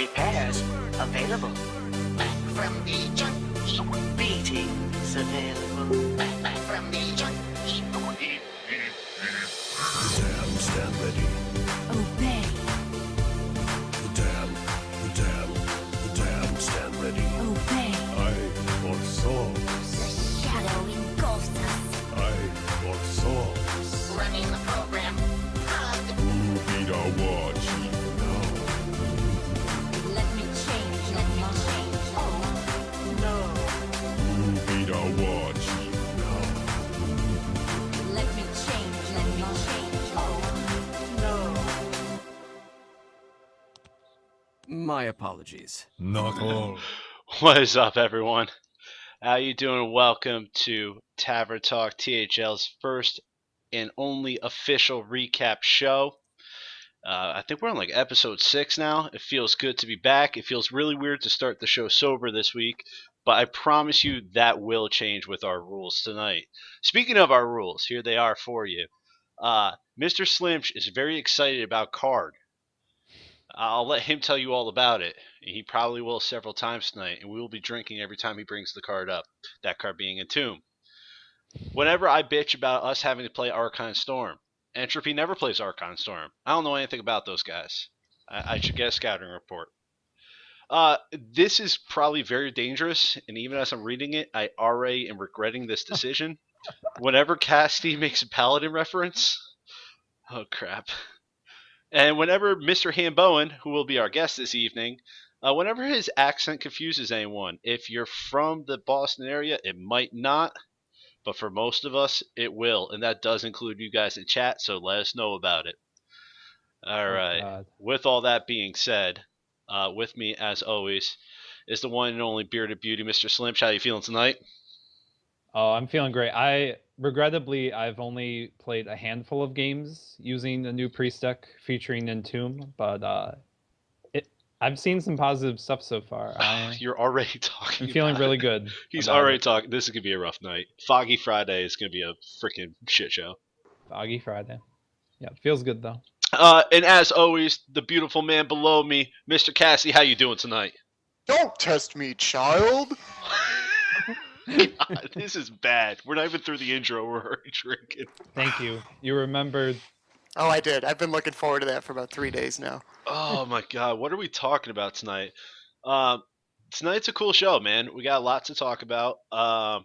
Repairs available. Back from the junkie. Beatings available. Back from the junkie. The dam, stand ready. Obey. The dam, stand ready. Obey. I for souls. The shadow engulfs us. I for souls. Running the program. Who beat our war chief now? Let me change. Let me change. No. Who beat our war chief now? Let me change. Let me change. No. My apologies. Not all. What is up, everyone? How you doing? Welcome to Tavern Talk, THL's first and only official recap show. I think we're on like episode 6 now. It feels good to be back. It feels really weird to start the show sober this week, but I promise you that will change with our rules tonight. Speaking of our rules, here they are for you. Mr. Slimch is very excited about card. I'll let him tell you all about it. He probably will several times tonight, and we will be drinking every time he brings the card up, that card being Entomb. Whenever I bitch about us having to play Archon Storm, Entropy never plays Archon Storm. I don't know anything about those guys. I should get a scouting report. This is probably very dangerous, and even as I'm reading it, I already am regretting this decision. Whenever Casty makes a Paladin reference, oh crap. And whenever Mr. Hambowen, who will be our guest this evening, whenever his accent confuses anyone, if you're from the Boston area, it might not, but for most of us, it will. And that does include you guys in chat, so let us know about it. All right. God. With all that being said, with me, as always, is the one and only Bearded Beauty, Mr. Slimch. How you feeling tonight? Oh, I'm feeling great. Regrettably, I've only played a handful of games using the new priest deck featuring Entomb, but I've seen some positive stuff so far. You're already talking. I'm feeling about really it. good. He's about already it. talking. This is gonna be a rough night. Foggy Friday is gonna be a freaking shit show. Foggy Friday. Yeah, feels good though. And as always, the beautiful man below me, Mr. Cassie. How you doing tonight? Don't test me, child. God, this is bad. We're not even through the intro. We're already drinking. Thank you. You remembered. Oh, I did. I've been looking forward to that for about 3 days now. Oh my God, what are we talking about tonight? Tonight's a cool show, man. We got a lot to talk about. I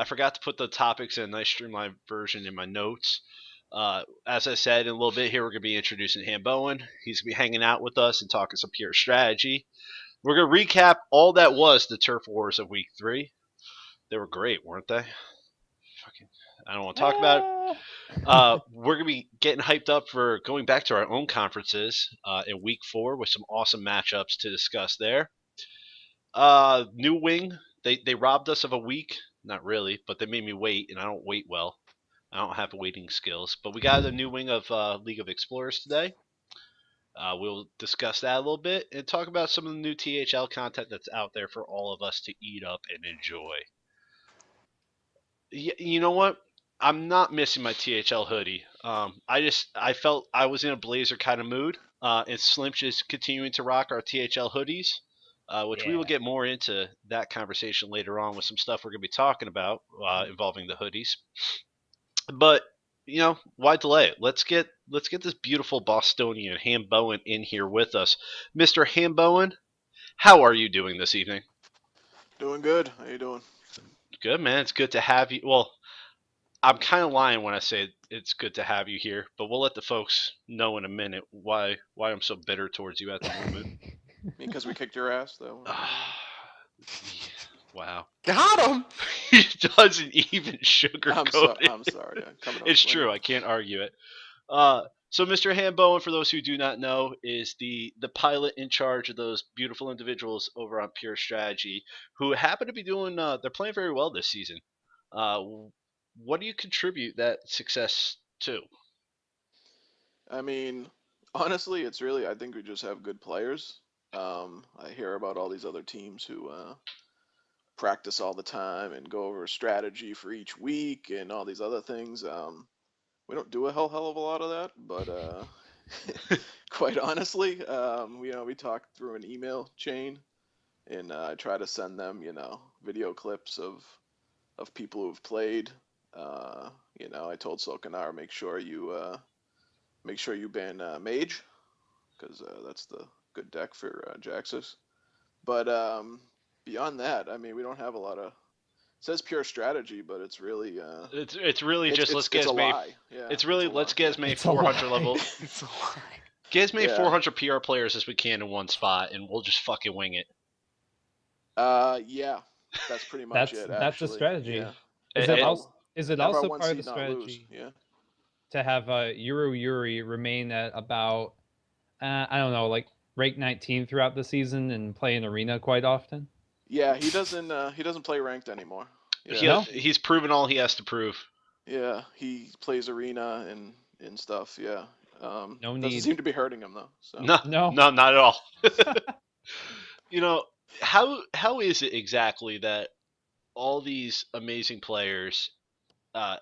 forgot to put the topics in a nice streamlined version in my notes. As I said, in a little bit here, we're going to be introducing Hambowen. He's going to be hanging out with us and talking some pure strategy. We're going to recap all that was the Turf Wars of Week 3. They were great, weren't they? Fucking, I don't want to talk about it. We're going to be getting hyped up for going back to our own conferences in Week 4 with some awesome matchups to discuss there. New Wing, they robbed us of a week. Not really, but they made me wait, and I don't wait well. I don't have waiting skills. But we got a new wing of League of Explorers today. We'll discuss that a little bit and talk about some of the new THL content that's out there for all of us to eat up and enjoy. You know what? I'm not missing my THL hoodie. I felt I was in a blazer kind of mood. And Slimch is continuing to rock our THL hoodies, which we will get more into that conversation later on with some stuff we're going to be talking about involving the hoodies. But you know, why delay it? Let's get this beautiful Bostonian Hambowen in here with us, Mr. Hambowen. How are you doing this evening? Doing good. How you doing? Good, man. It's good to have you. Well, I'm kind of lying when I say it's good to have you here, but we'll let the folks know in a minute why I'm so bitter towards you at the moment. Because we kicked your ass, though. Wow. Got him. He doesn't even sugarcoat it. I'm sorry. I'm coming up It's swinging. true. I can't argue it. So Mr. Hambowen, for those who do not know, is the pilot in charge of those beautiful individuals over on Pure Strategy who happen to be doing. They're playing very well this season. What do you contribute that success to? I mean, honestly, it's really, I think we just have good players. I hear about all these other teams who practice all the time and go over strategy for each week and all these other things. We don't do a hell of a lot of that, but Quite honestly, we talked through an email chain, and I try to send them, video clips of people who've played. I told Solkanar make sure you ban Mage, because that's the good deck for Jaxus. But beyond that, I mean, we don't have a lot of. It says pure strategy, but it's really It's really just let's it's get a as many. lie. Yeah, It's really a lie. let's get as many It's a 400 lie. level, It's a lie. get as many Yeah. 400 PR players as we can in one spot, and we'll just fucking wing it. Yeah, that's pretty much That's it. that's a Actually, strategy. yeah. Is And- it and- also Have our also one part of the seed not lose. strategy Yeah. to have Yuri remain at about I don't know, like rank 19 throughout the season and play in arena quite often? Yeah, he doesn't play ranked anymore. Yeah, He, No? he's proven all he has to prove. yeah, he plays arena and stuff. Yeah, No doesn't need. seem to be hurting him though. So No, No. not at all. You know, how is it exactly that all these amazing players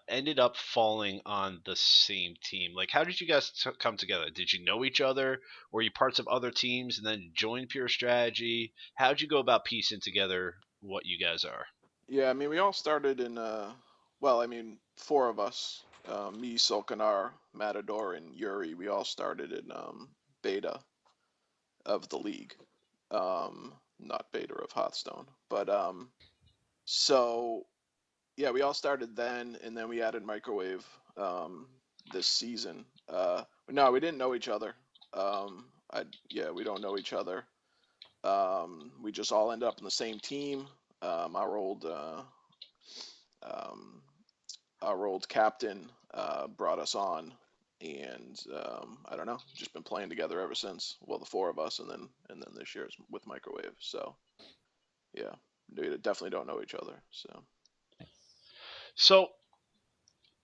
ended up falling on the same team? Like, how did you guys come together? Did you know each other? Were you parts of other teams and then joined Pure Strategy? How did you go about piecing together what you guys are? yeah, I mean, we all started in well, I mean, four of us, me, Solkanar, Matador, and Yuri. We all started in beta of the league, not beta of Hearthstone, but so yeah, we all started then, and then we added microwave this season. No, we didn't know each other. We don't know each other. We just all ended up in the same team. Our um, old captain brought us on, and I don't know, just been playing together ever since. Well, the four of us, and then this year's with microwave. So yeah, we definitely don't know each other. So. So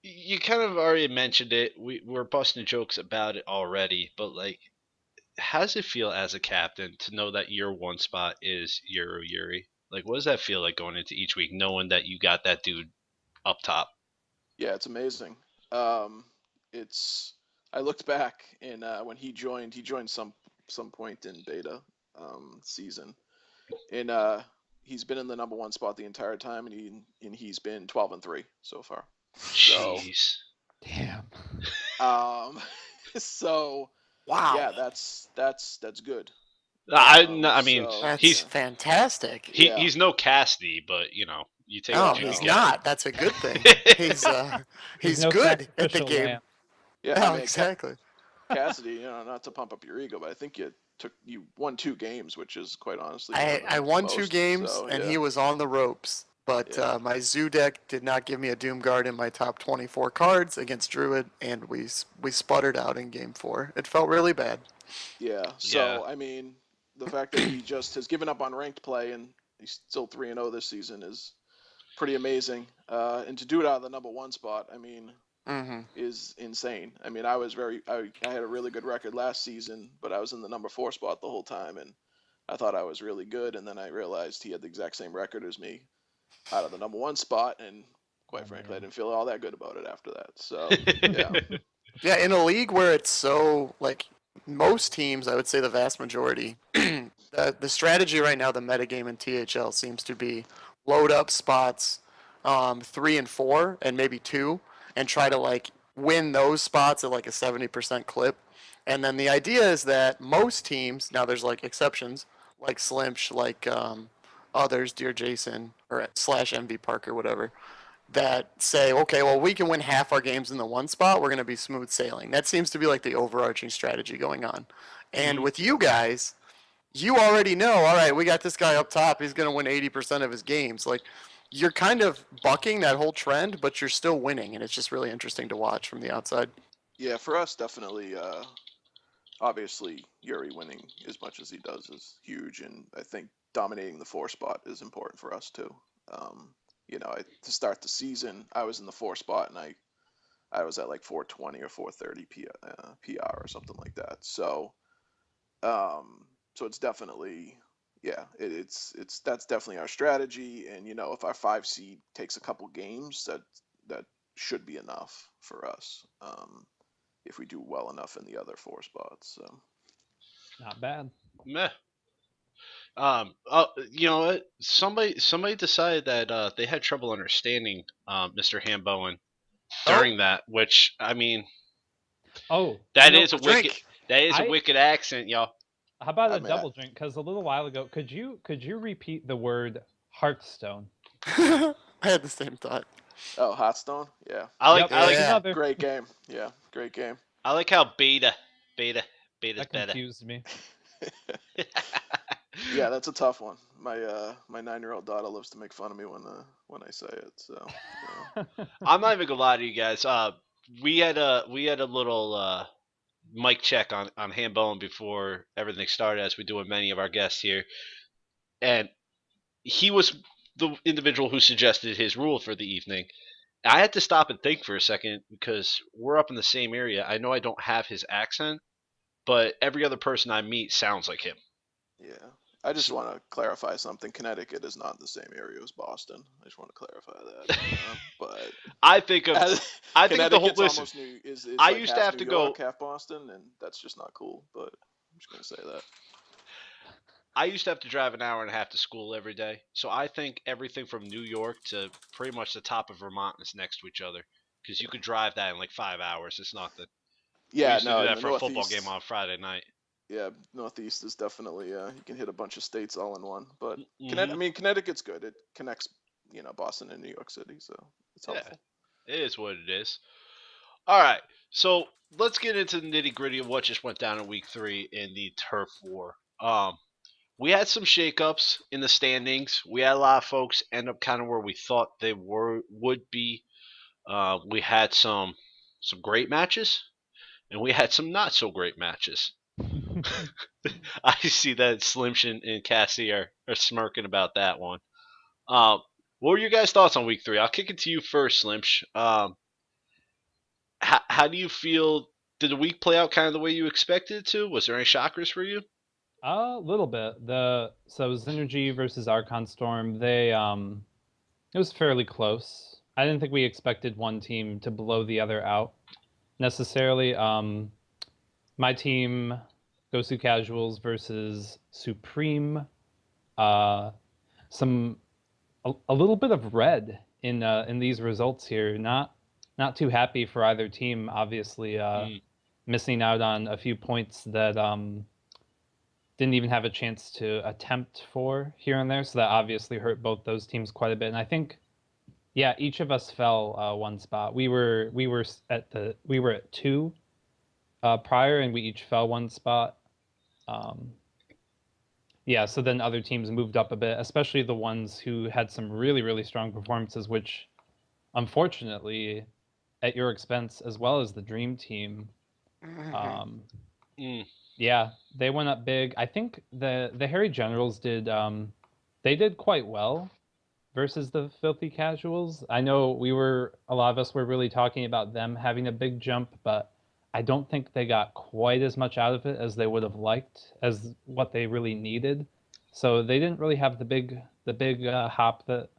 you kind of already mentioned it. We're busting jokes about it already, but like, how does it feel as a captain to know that your one spot is Yuri? Like, what does that feel like going into each week, knowing that you got that dude up top? Yeah, it's amazing. Um, it's I looked back and when he joined some point in beta season, and he's been in the number one spot the entire time, and he's been 12-3 so far. So Jeez. Damn. um, so Wow. yeah, that's good. I mean, So That's he's fantastic. yeah, he's no Cassidy, but you take No, what you he's can get. not. That's a good thing. He's he's no good at the sacrificial game. lamb. yeah. No, I mean, exactly. Cassidy, not to pump up your ego, but I think you won 2 games, which is quite honestly more I than won 2 most. games So and yeah, he was on the ropes. But Yeah. my zoo deck did not give me a Doom Guard in my top 24 cards against Druid, and we sputtered out in game 4. It felt really bad. yeah. So I mean, the fact that he just has given up on ranked play and he's still 3-0 this season is pretty amazing. And to do it out of the number one spot, I mean, Mm-hmm. is insane. I mean, I had a really good record last season, but I was in the number 4 spot the whole time, and I thought I was really good, and then I realized he had the exact same record as me out of the number 1 spot, and quite frankly, I didn't feel all that good about it after that. So yeah, Yeah, in a league where it's so like most teams, I would say the vast majority, the strategy right now, the metagame in THL seems to be load up spots 3 and 4 and maybe 2 and try to like win those spots at like a 70% clip. And then the idea is that most teams, now there's like exceptions, like Slimsh, like others, Dear Jason, or slash MV Parker, whatever, that say, okay, well, we can win half our games in the one spot. We're going to be smooth sailing. That seems to be like the overarching strategy going on. And with you guys, you already know, all right, we got this guy up top. He's going to win 80% of his games. Like, you're kind of bucking that whole trend, but you're still winning. And it's just really interesting to watch from the outside. yeah, for us, definitely. Obviously, Yuri winning as much as he does is huge, and I think dominating the 4 spot is important for us too. Um, to start the season, I was in the 4 spot, and I was at like 420 or 430 PR or something like that. So it's definitely, yeah, it's that's definitely our strategy. And if our 5 seed takes a couple games, that should be enough for us. if we do well enough in the other 4 spots. So Not bad. Meh. You know what? Somebody decided that they had trouble understanding Mr. Hambowen during that, which I mean, Oh, that you know, is a wicked Drink. that is a I- wicked accent, y'all. how about I a mean, double drink? Because a little while ago, could you repeat the word Hearthstone? I had the same thought. oh, Hearthstone, yeah, Yep, I like Yeah. another. great game. Yeah, great game. I like how beta's That better. confused me. Yeah, that's a tough one. My 9-year-old daughter loves to make fun of me when I say it. So I'm not even gonna lie to you guys. We had a little mic check on Hambone before everything started, as we do with many of our guests here, and he was the individual who suggested his rule for the evening. I had to stop and think for a second because we're up in the same area. I know I don't have his accent, but every other person I meet sounds like him. yeah, I just want to clarify something. Connecticut is not the same area as Boston. I just want to clarify that. But I think of as, I think of the whole Connecticut's listen. almost New is I like used to half have New to York, go. half Boston, and that's just not cool. But I'm just gonna say that. I used to have to drive an hour and a half to school every day, so I think everything from New York to pretty much the top of Vermont is next to each other because you could drive that in like 5 hours. It's nothing. We Yeah, used to no, do in that the for a football game Northeast, on Friday night. yeah, Northeast is definitely you can hit a bunch of states all in one. But I Hmm. mean, Connecticut's good. It connects, Boston and New York City, so it's Yeah, helpful. it is what it is. All right, so let's get into the nitty gritty of what just went down in Week 3 in the turf war. We had some shakeups in the standings. We had a lot of folks end up kind of where we thought they would be. We had some great matches, and we had some not so great matches. I see that Slimshin and Cassie are smirking about that one. What were your guys' thoughts on Week 3? I'll kick it to you first, Slimsh. How do you feel? Did the week play out kind of the way you expected it to? Was there any shockers for you? A little bit. So Synergy versus Archon Storm, it was fairly close. I didn't think we expected one team to blow the other out necessarily. My team, Gosu Casuals versus Supreme. Uh, some a little bit of red in these results here. Not too happy for either team. Obviously, missing out on a few points that didn't even have a chance to attempt for here and there. So that obviously hurt both those teams quite a bit. And I think, yeah, each of us fell one spot. We were at 2 prior, and we each fell one spot. Yeah, so then other teams moved up a bit, especially the ones who had some really, really strong performances, which unfortunately, at your expense, as well as the Dream Team, Mhm. yeah, they went up big. I think the Harry Generals did they did quite well versus the Filthy Casuals. I know a lot of us were really talking about them having a big jump, but I don't think they got quite as much out of it as they would have liked, as what they really needed. So they didn't really have the big hop that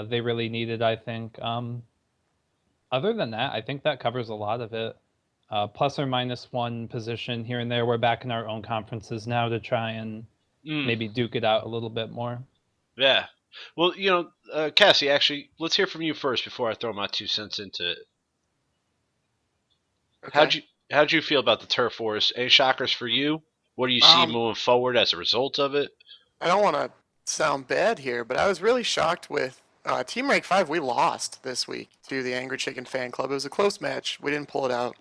they really needed, I think. Other than that, I think that covers a lot of it. Plus or minus one position here and there. We're back in our own conferences now to try and maybe duke it out a little bit more. Yeah. Well, Cassie, actually, let's hear from you first before I throw my 2 cents into it. Okay. How'd you feel about the turf wars? Any shockers for you? What do you see moving forward as a result of it? I don't want to sound bad here, but I was really shocked with Team Rank 5. We lost this week to the Angry Chicken Fan Club. It was a close match. We didn't pull it out.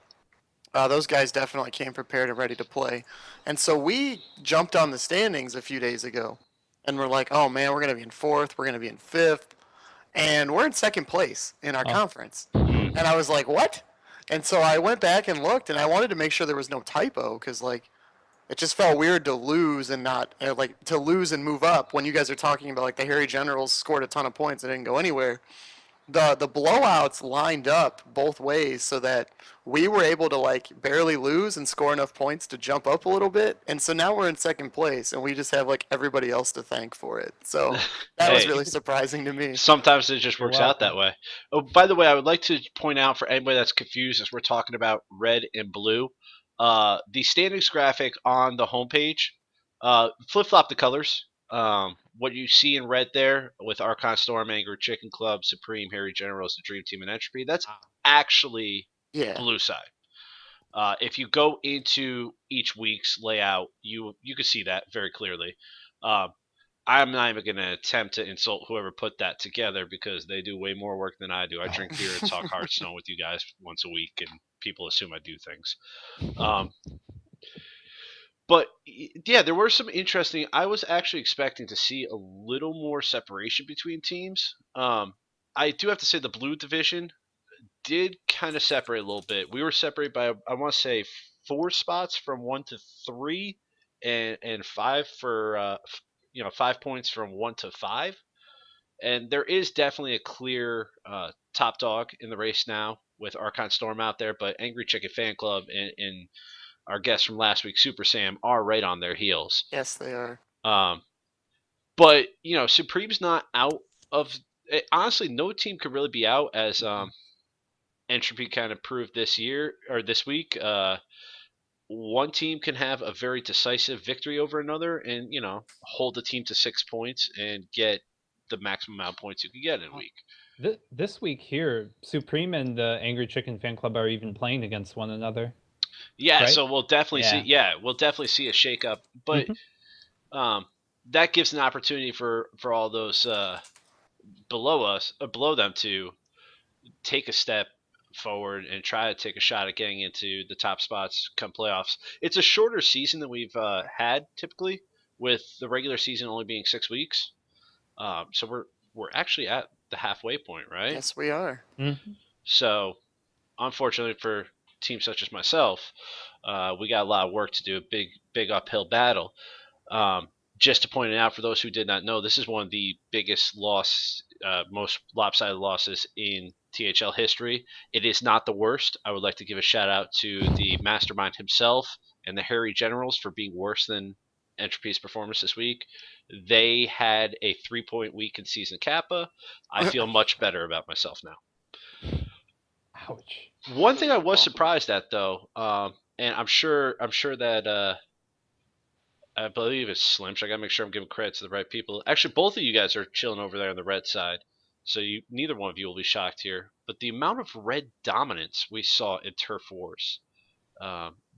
Those guys definitely came prepared and ready to play. And so we jumped on the standings a few days ago. And we're like, oh man, we're going to be in 4th. We're going to be in 5th. And we're in 2nd place in our conference. And I was like, what? And so I went back and looked, and I wanted to make sure there was no typo, because, like, it just felt weird to lose and not, to lose and move up when you guys are talking about, like, the Harry Generals scored a ton of points and didn't go anywhere. the blowouts lined up both ways so that we were able to like barely lose and score enough points to jump up a little bit. And so now we're in second place and we just have like everybody else to thank for it. So that was Hey, really surprising to me. sometimes it just You're works out that welcome. way. Oh, by the way, I would like to point out for anybody that's confused as we're talking about red and blue, the standings graphic on the homepage, flip flop the colors. What you see in red there with Archon Storm, Angry Chicken Club, Supreme, Harry Generals, the Dream Team, and Entropy, that's Ah. actually Yeah. blue side. If you go into each week's layout, you can see that very clearly. Um, I'm not even going to attempt to insult whoever put that together because they do way more work than I do. I drink beer and talk Hearthstone with you guys once a week, and people assume I do things. Um, but yeah, there were some interesting. I was actually expecting to see a little more separation between teams. I do have to say the blue division did kind of separate a little bit. We were separated by I want to say 4 spots from 1 to 3, and five for 5 points from 1 to 5. And there is definitely a clear top dog in the race now with Archon Storm out there, but Angry Chicken Fan Club and our guest from last week, Super Sam, are right on their heels. Yes, they are. Um, but Supreme's not out of. Honestly, no team could really be out as Entropy kind of proved this year or this week. One team can have a very decisive victory over another, and hold the team to 6 points and get the maximum amount of points you can get in a week. This week here, Supreme and the Angry Chicken Fan Club are even playing against one another. Yeah, Right? so we'll definitely see. Yeah. Yeah, we'll definitely see a shakeup, but that gives an opportunity for all those below them to take a step forward and try to take a shot at getting into the top spots come playoffs. It's a shorter season than we've had typically, with the regular season only being 6 weeks. So we're actually at the halfway point, right? Yes, we are. Mhm. So unfortunately for teams such as myself, we got a lot of work to do. A big uphill battle. Just to point it out for those who did not know, this is one of the biggest most lopsided losses in THL history. It is not the worst. I would like to give a shout out to the mastermind himself and the Harry Generals for being worse than Entropy's performance this week. They had a 3-point week in season Kappa. I feel much better about myself now. Ouch. One thing I was Welcome. surprised at though, and I'm sure that I believe it's Slimch. I gotta make sure I'm giving credit to the right people. Actually, both of you guys are chilling over there on the red side, so neither one of you will be shocked here. But the amount of red dominance we saw in Turf Wars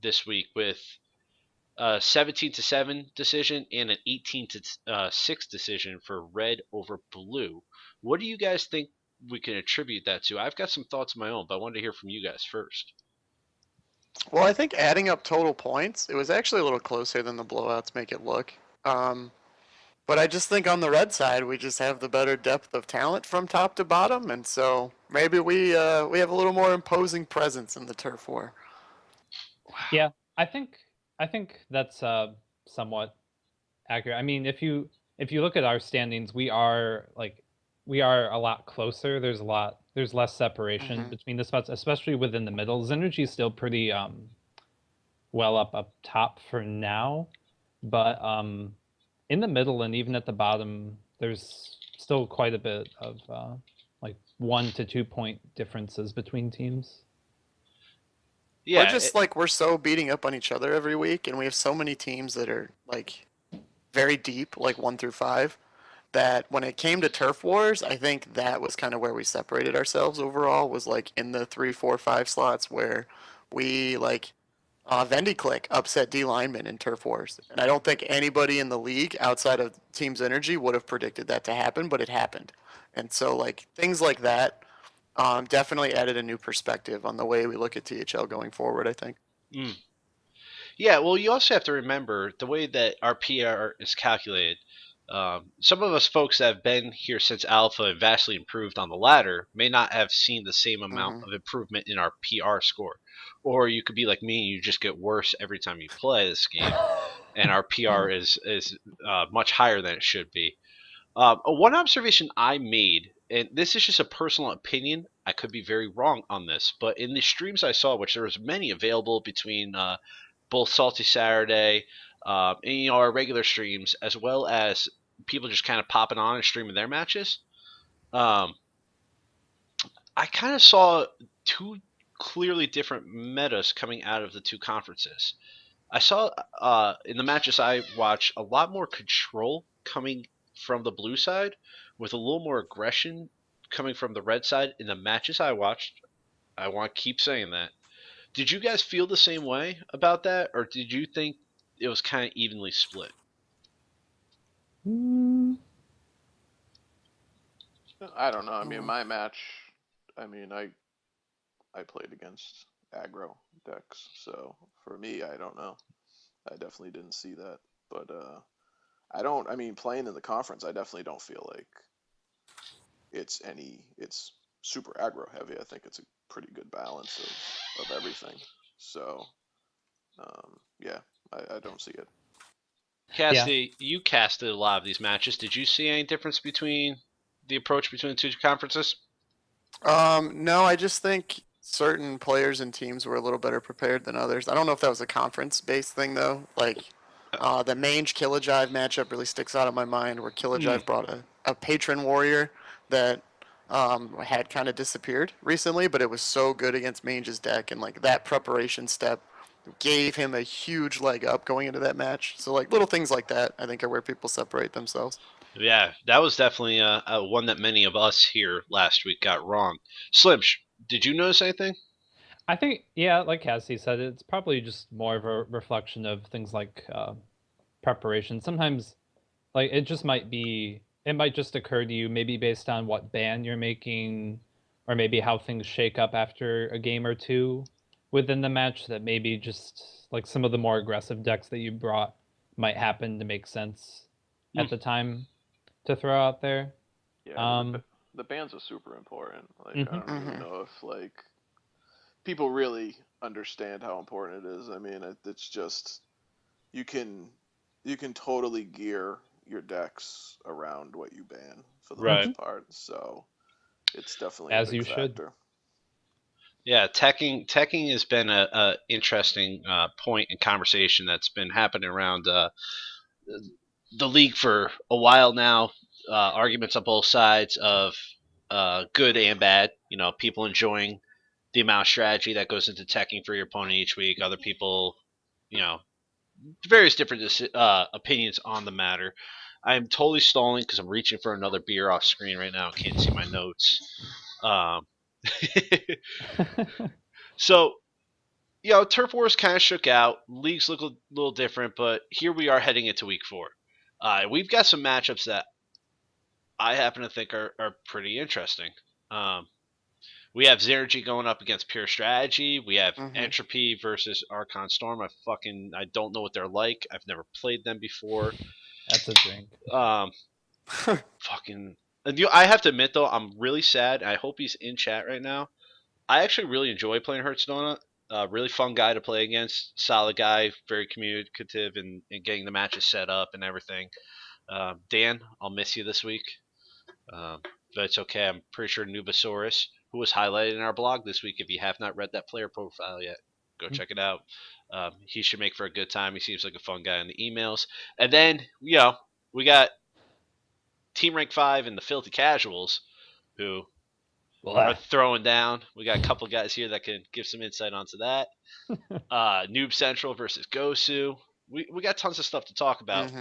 this week, with a 17-7 decision and an 18-6 decision for red over blue. What do you guys think we can attribute that to? I've got some thoughts of my own, but I wanted to hear from you guys first. Well, I think adding up total points, it was actually a little closer than the blowouts make it look. But I just think on the red side, we just have the better depth of talent from top to bottom, and so maybe we have a little more imposing presence in the turf war. Yeah, I think that's somewhat accurate. I mean, if you look at our standings, we are a lot closer. There's less separation Mhm. between the spots, especially within the middle. Synergy is still pretty well up top for now, but in the middle and even at the bottom, there's still quite a bit of like 1 to 2 point differences between teams. Yeah, We're just we're so beating up on each other every week, and we have so many teams that are like very deep, like 1 through 5, that when it came to turf wars, I think that was kind of where we separated ourselves overall, was like in the 3, 4, 5 slots where we VendiClick upset D lineman in turf wars, and I don't think anybody in the league outside of Teams Energy would have predicted that to happen, but it happened, and so like things like that definitely added a new perspective on the way we look at THL going forward, I think. mm. Yeah. Well, you also have to remember the way that our PR is calculated. Some of us folks that have been here since Alpha and vastly improved on the ladder may not have seen the same amount Mhm. of improvement in our PR score. Or you could be like me and you just get worse every time you play this game, and our PR is much higher than it should be. One observation I made and this is just a personal opinion. I could be very wrong on this, but in the streams I saw, which there was many available between both Salty Saturday, and our regular streams, as well as people just kind of popping on and streaming their matches. I kind of saw two clearly different metas coming out of the two conferences. I saw in the matches I watched a lot more control coming from the blue side, with a little more aggression coming from the red side. In the matches I watched, I want to keep saying that. Did you guys feel the same way about that, or did you think it was kind of evenly split? I don't know. I mean, my match. I mean, I played against aggro decks, so for me, I don't know. I definitely didn't see that, but I don't. I mean, playing in the conference, I definitely don't feel like it's super aggro heavy. I think it's a pretty good balance of everything. So yeah, I don't see it. Cassidy, you casted a lot of these matches. Did you see any difference between the approach between the two conferences? No, I just think certain players and teams were a little better prepared than others. I don't know if that was a conference-based thing though. Like the Mange Killajive matchup really sticks out in my mind, where Killajive brought a patron warrior that had kind of disappeared recently, but it was so good against Mange's deck, and like that preparation step gave him a huge leg up going into that match. So like little things like that, I think, are where people separate themselves. Yeah, that was definitely a one that many of us here last week got wrong. Slim, did you notice anything? I think, yeah, like Cassie said, it's probably just more of a reflection of things like preparation. Sometimes, like, it might just occur to you, maybe based on what ban you're making, or maybe how things shake up after a game or two within the match, that maybe just like some of the more aggressive decks that you brought might happen to make sense at the time to throw out there. Yeah, the bans are super important. Like, I don't even know if like people really understand how important it is. I mean, it's just you can totally gear your decks around what you ban for the Right. most part. So it's definitely As a big you should. factor. Yeah, teching has been a interesting point in conversation that's been happening around the league for a while now. Arguments on both sides of good and bad. You know, people enjoying the amount of strategy that goes into teching for your opponent each week. Other people, you know, various different opinions on the matter. I'm totally stalling because I'm reaching for another beer off screen right now. Can't see my notes. Um, so, you know, Turf Wars kind of shook out. Leagues look a little different, but here we are heading into week 4. We've got some matchups that I happen to think are pretty interesting. We have Zergy going up against Pure Strategy. We have Entropy versus Archon Storm. I don't know what they're like. I've never played them before. That's a drink. Fucking. I have to admit though, I'm really sad. I hope he's in chat right now. I actually really enjoy playing Hearthstone. Really fun guy to play against. Solid guy, very communicative and getting the matches set up and everything. Dan, I'll miss you this week. But it's okay. I'm pretty sure Nubasaurus, who was highlighted in our blog this week, if you have not read that player profile yet, go check it out. He should make for a good time. He seems like a fun guy in the emails. And then, you know, we got Team Rank 5 and the Filthy Casuals, who are throwing down. We got a couple guys here that can give some insight onto that. Noob Central versus Gosu. We got tons of stuff to talk about.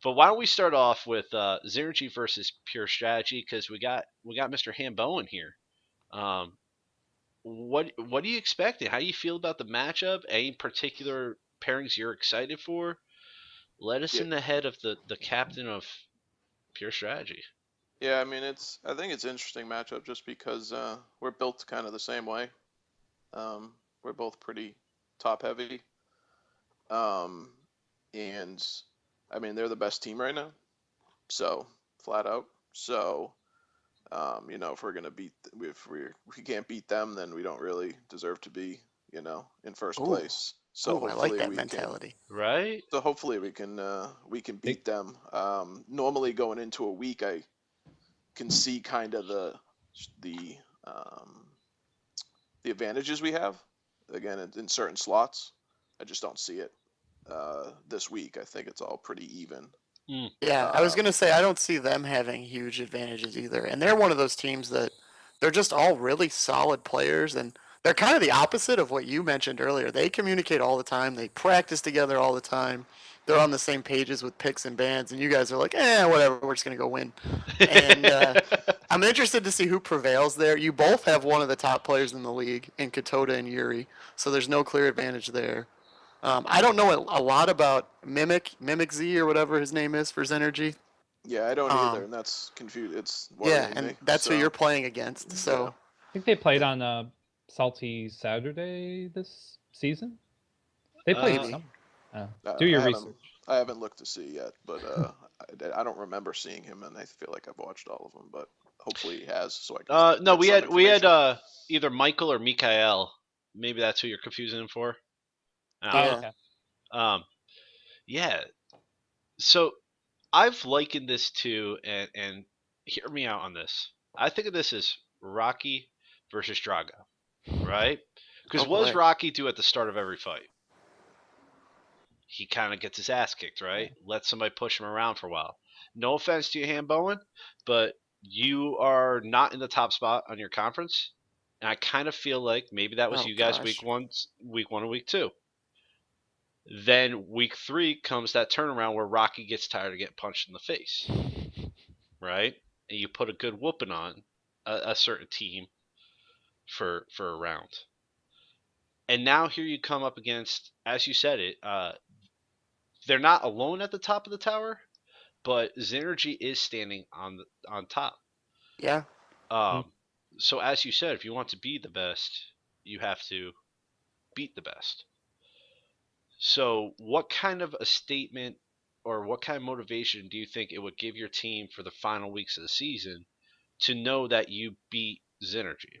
But why don't we start off with Zergy versus Pure Strategy, because we got Mr. Hambo in here. What are you expecting? How do you feel about the matchup? Any particular pairings you're excited for? Let us in the head of the captain of Pure Strategy. Yeah, I mean, I think it's an interesting matchup just because we're built kind of the same way. We're both pretty top heavy. And I mean, they're the best team right now. So, flat out. So, you know, if we're gonna if we can't beat them, then we don't really deserve to be, you know, in first place. So I like that mentality. Right? So hopefully we can beat them. Normally going into a week, I can see kind of um, the advantages we have. Again, in certain slots, I just don't see it this week. I think it's all pretty even. Yeah, I was gonna say I don't see them having huge advantages either, and they're one of those teams that they're just all really solid players, and they're kind of the opposite of what you mentioned earlier. They communicate all the time, they practice together all the time, they're on the same pages with picks and bans, and you guys are like, whatever, we're just gonna go win. And I'm interested to see who prevails there. You both have one of the top players in the league in Katoda and Yuri, so there's no clear advantage there. I don't know a lot about Mimic Z or whatever his name is for Zenergy. Yeah, I don't either, Um, and that's confused. It's yeah, worrying and me. that's who So you're playing against. So yeah. I think they played on Salty Saturday this season. They played Maybe. some. I Do your I haven't research. I haven't looked to see yet, but I don't remember seeing him, and I feel like I've watched all of them. But hopefully he has, so I can No, get some we had information. either Michael or Mikael. Maybe that's who you're confusing him for. I don't Oh, know. yeah, okay. Yeah. So I've likened this to, and hear me out on this. I think of this as Rocky versus Drago, right? Because oh what does boy. Rocky do at the start of every fight? He kind of gets his ass kicked, right? Let somebody push him around for a while. No offense to you, Han Bowen, but you are not in the top spot on your conference. And I kind of feel like maybe that was Oh you guys gosh. week one and week two. Then week three comes that turnaround where Rocky gets tired of getting punched in the face, right? And you put a good whooping on a certain team for a round. And now here you come up against, as you said it, they're not alone at the top of the tower, but Xenergy is standing on top. Yeah. Um, so as you said, if you want to be the best, you have to beat the best. So what kind of a statement or what kind of motivation do you think it would give your team for the final weeks of the season to know that you beat Xenergy?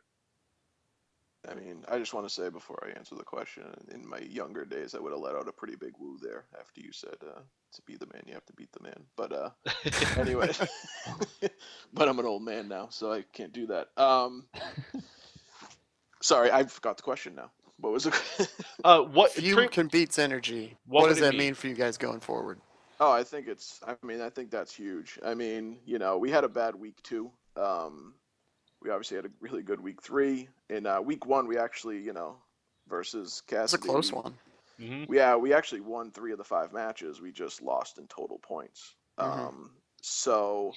I mean, I just want to say before I answer the question, in my younger days, I would have let out a pretty big woo there after you said to be the man, you have to beat the man. But anyway, but I'm an old man now, so I can't do that. Sorry, I forgot the question now. What was it? What If you can beat Synergy, what what would does it that mean? mean for you guys going forward? Oh, I think it's. I mean, I think that's huge. I mean, we had a bad week 2. We obviously had a really good week 3. In week 1, we actually, versus It's a Cassidy, close one. Hmm. we actually won 3 of the 5 matches. We just lost in total points. Hmm. So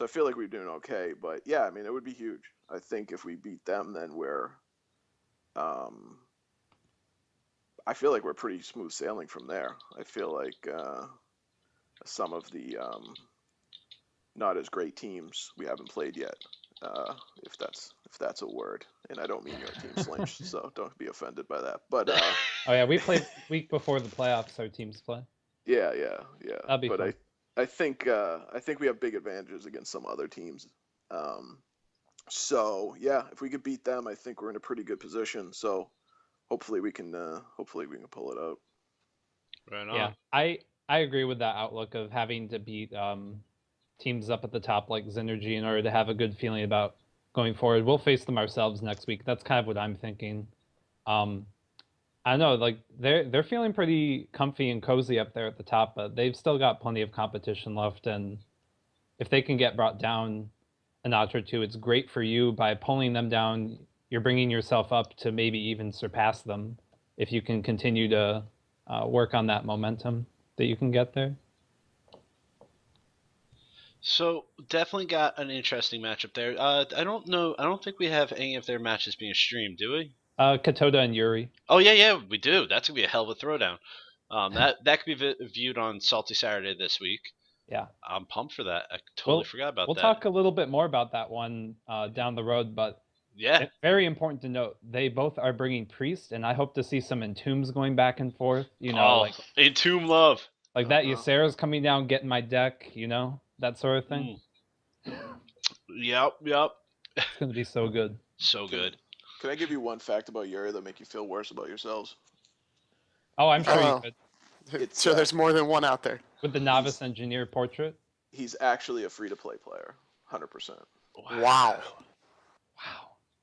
I feel like we're doing okay. But yeah, I mean, it would be huge. I think if we beat them, then um, I feel like we're pretty smooth sailing from there. I feel like some of the not as great teams we haven't played yet, if that's a word. And I don't mean your team Slinch, so don't be offended by that. But Oh yeah, we played week before the playoffs. Our teams play. yeah. That'd be But fun. I think we have big advantages against some other teams. Um, so yeah, if we could beat them, I think we're in a pretty good position. So hopefully we can pull it out. Right Yeah, on. I agree with that outlook of having to beat teams up at the top like Synergy in order to have a good feeling about going forward. We'll face them ourselves next week. That's kind of what I'm thinking. Um, I don't know, like they're feeling pretty comfy and cozy up there at the top, but they've still got plenty of competition left. And if they can get brought down a notch or two, it's great for you. By pulling them down, you're bringing yourself up to maybe even surpass them if you can continue to work on that momentum that you can get there. So definitely got an interesting matchup there. I don't know. I don't think we have any of their matches being streamed, do we? Katoda and Yuri. Oh yeah, we do. That's gonna be a hell of a throwdown. That could be viewed on Salty Saturday this week. Yeah. I'm pumped for that. I totally Well, forgot about we'll that. talk a little bit more about that one down the road, but Yeah. very important to note, they both are bringing Priest, and I hope to see some Entombs going back and forth. Oh, Entomb love. Like that Uh-huh. Ysera's coming down, getting my deck, that sort of thing. Yep. It's going to be so good. So good. Can I give you one fact about Yuri that make you feel worse about yourselves? Oh, I'm sure you Oh, could. It's so there's more than one out there. With the novice engineer portrait. he's actually a free to play player. 100%. Wow. Wow.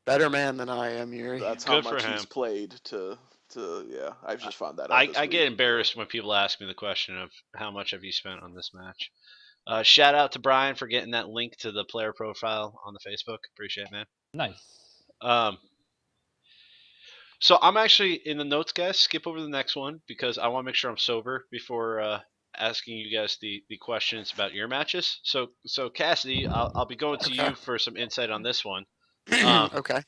Better man than I am, Yuri. That's how Good for much he's him. played to yeah. I've just found that out I this get week. embarrassed when people ask me the question of how much have you spent on this match. Shout out to Brian for getting that link to the player profile on the Facebook. Appreciate it, man. Nice. So I'm actually in the notes, guys. Skip over the next one because I want to make sure I'm sober before asking you guys the questions about your matches. So Cassidy, I'll be going to Okay. you for some insight on this one. Um, Okay.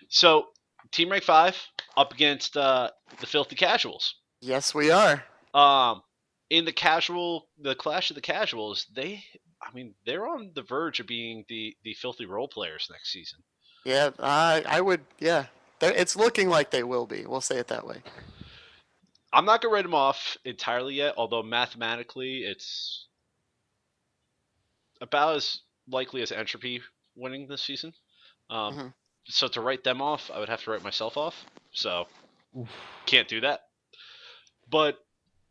so Team Rank 5 up against the Filthy Casuals. Yes, we are. In the Clash of the Casuals, they're on the verge of being the filthy role players next season. Yeah, I would. Yeah, it's looking like they will be. We'll say it that way. I'm not gonna write them off entirely yet, although mathematically it's about as likely as Entropy winning this season. hmm So to write them off, I would have to write myself off. So Oof. can't do that. But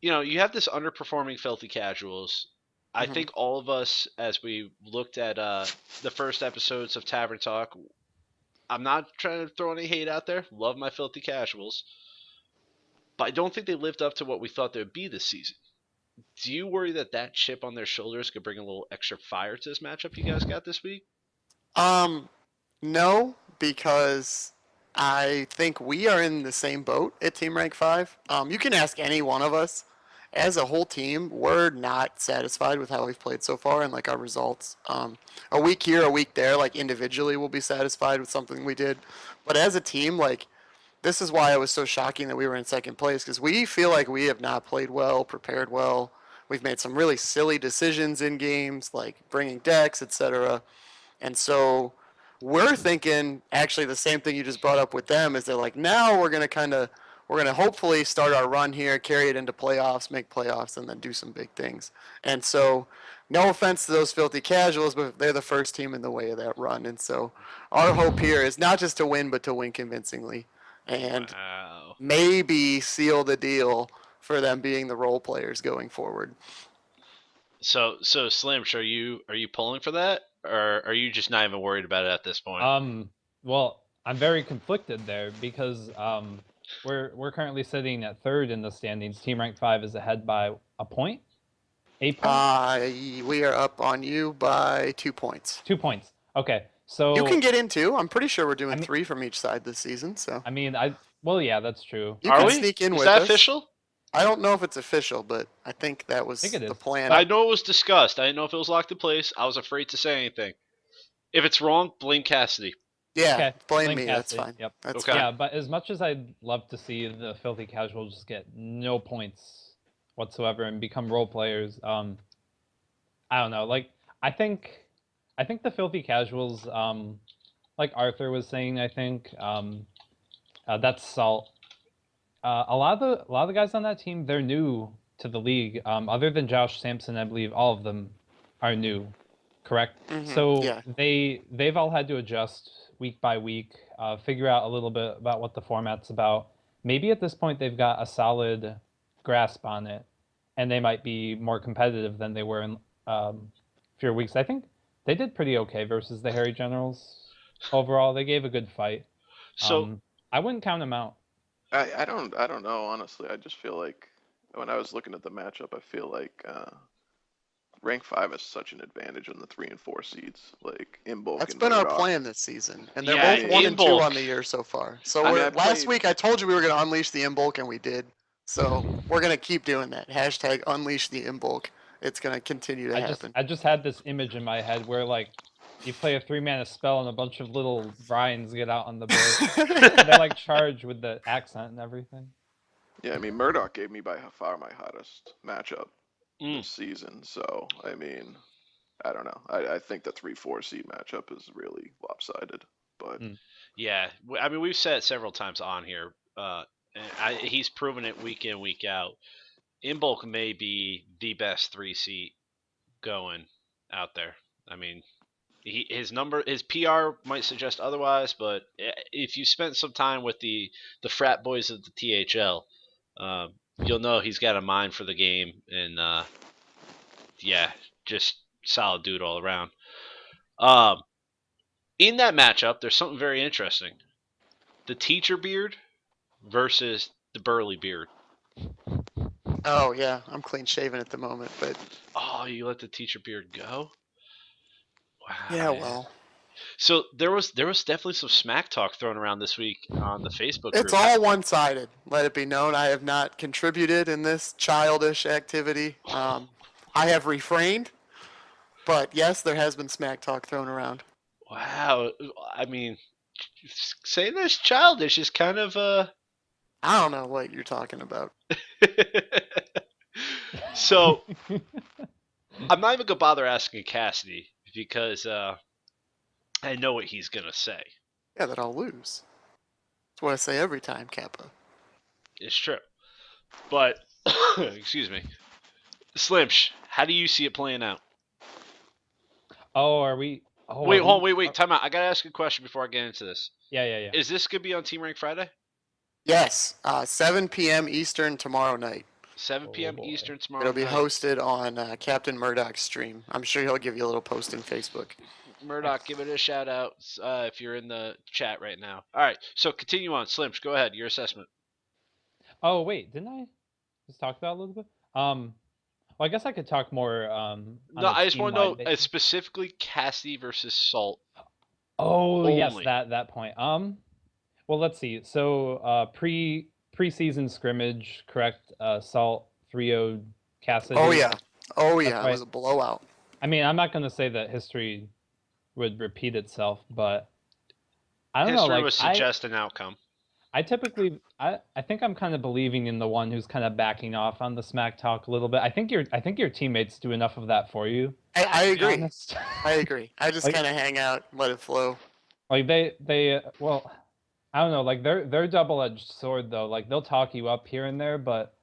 you have this underperforming Filthy Casuals. I Mhm. think all of us, as we looked at the first episodes of Tavern Talk, I'm not trying to throw any hate out there. Love my Filthy Casuals, but I don't think they lived up to what we thought they would be this season. Do you worry that chip on their shoulders could bring a little extra fire to this matchup you guys got this week? No, because I think we are in the same boat at Team Rank 5. You can ask any one of us. As a whole team, we're not satisfied with how we've played so far and like our results. A week here, a week there, like individually, we'll be satisfied with something we did, but as a team, like this is why it was so shocking that we were in second place because we feel like we have not played well, prepared well. We've made some really silly decisions in games, like bringing decks, etc. And so we're thinking actually the same thing you just brought up with them is they're like, now we're gonna hopefully start our run here, carry it into playoffs, make playoffs, and then do some big things. And so no offense to those filthy casuals, but they're the first team in the way of that run. And so our hope here is not just to win, but to win convincingly. And Wow. maybe seal the deal for them being the role players going forward. So Slim, are you pulling for that, or are you just not even worried about it at this point? Well, I'm very conflicted there because we're currently sitting at third in the standings. Team Rank 5 is ahead by a point, 8 points, We are up on you by 2 points. 2 points. Okay, so You can get in two. I'm pretty sure we're doing I mean- three from each side this season, so well, yeah, that's true. you Are can we? sneak in Is with that us. official? I don't know if it's official, but I think that was think it the is. plan. I know it was discussed. I didn't know if it was locked in place. I was afraid to say anything. If it's wrong, blame Cassidy. Yeah, Okay, blame blame me. That's Cassidy. fine. Yep. That's Okay. fine. Yeah, but as much as I'd love to see the Filthy Casuals just get no points whatsoever and become role players, I don't know. Like I think the Filthy Casuals, like Arthur was saying, I think that's Salt. A lot of the guys on that team, they're new to the league. Other than Josh Sampson, I believe all of them are new. Correct. So yeah. they've all had to adjust week by week, figure out a little bit about what the format's about. Maybe at this point they've got a solid grasp on it, and they might be more competitive than they were in few weeks. I think they did pretty okay versus the Harry Generals. Overall, they gave a good fight. So I wouldn't count them out. I don't know honestly. I just feel like when I was looking at the matchup, I feel like rank 5 is such an advantage on the 3 and 4 seeds, like Imbolc That's and been our Murdoch. plan this season, and they're Yeah, both 1 and 2 Imbolc. on the year so far. So I mean, I last played- week I told you we were going to unleash the Imbolc, and we did. So we're going to keep doing that. Hashtag unleash the Imbolc. It's going to continue to happen. I just had this image in my head where like you play a 3-mana spell and a bunch of little Ryans get out on the board. And they like charge with the accent and everything. Yeah, I mean Murdoch gave me by far my hottest matchup Mm. this season. So I mean, I don't know. I think the 3-4 seed matchup is really lopsided. But yeah, I mean we've said it several times on here. And he's proven it week in week out. Imbolc may be the best 3 seat going out there. I mean, his PR might suggest otherwise, but if you spent some time with the frat boys of the THL, you'll know he's got a mind for the game, and yeah, just solid dude all around. Um, in that matchup, there's something very interesting: the teacher beard versus the burly beard. Oh yeah, I'm clean shaven at the moment, but Oh, you let the teacher beard go? Wow. yeah, well, So there was definitely some smack talk thrown around this week on the Facebook it's group. all one-sided. Let it be known, I have not contributed in this childish activity. I have refrained, but yes, there has been smack talk thrown around. Wow. I mean, saying that's childish is kind of I don't know what you're talking about. So I'm not even gonna bother asking Cassidy because I know what he's gonna say. Yeah, that I'll lose. That's what I say every time, Kappa. It's true, but excuse me, Slimsh. How do you see it playing out? Oh, are we? Oh, Wait, are hold on, we? wait. Time out. I gotta ask you a question before I get into this. Yeah. Is this gonna be on Team Rank Friday? Yes, 7 p.m. Eastern tomorrow night. 7 Oh, p.m. boy. Eastern tomorrow It'll be night. hosted on Captain Murdoch's stream. I'm sure he'll give you a little post in Facebook. Murdoch, give it a shout out if you're in the chat right now. All right, so continue on. Slimsh, go ahead. Your assessment. Oh, wait, didn't I just talk about it a little bit? Well, I guess I could talk more No, on a I just want to know team-wide basis. specifically Cassidy versus Salt. Oh, yes, only. that point. Well, let's see. So, preseason scrimmage, correct? Salt 3-0 Cassidy. Oh yeah, That's it right. was a blowout. I mean, I'm not going to say that history would repeat itself, but I don't know. History Like, would suggest an outcome. I typically, I think I'm kind of believing in the one who's kind of backing off on the smack talk a little bit. I think your teammates do enough of that for you. I To be agree. honest. I agree. I just Like- kind of hang out, let it flow. Like well, I don't know. Like they're double-edged sword though. Like they'll talk you up here and there, but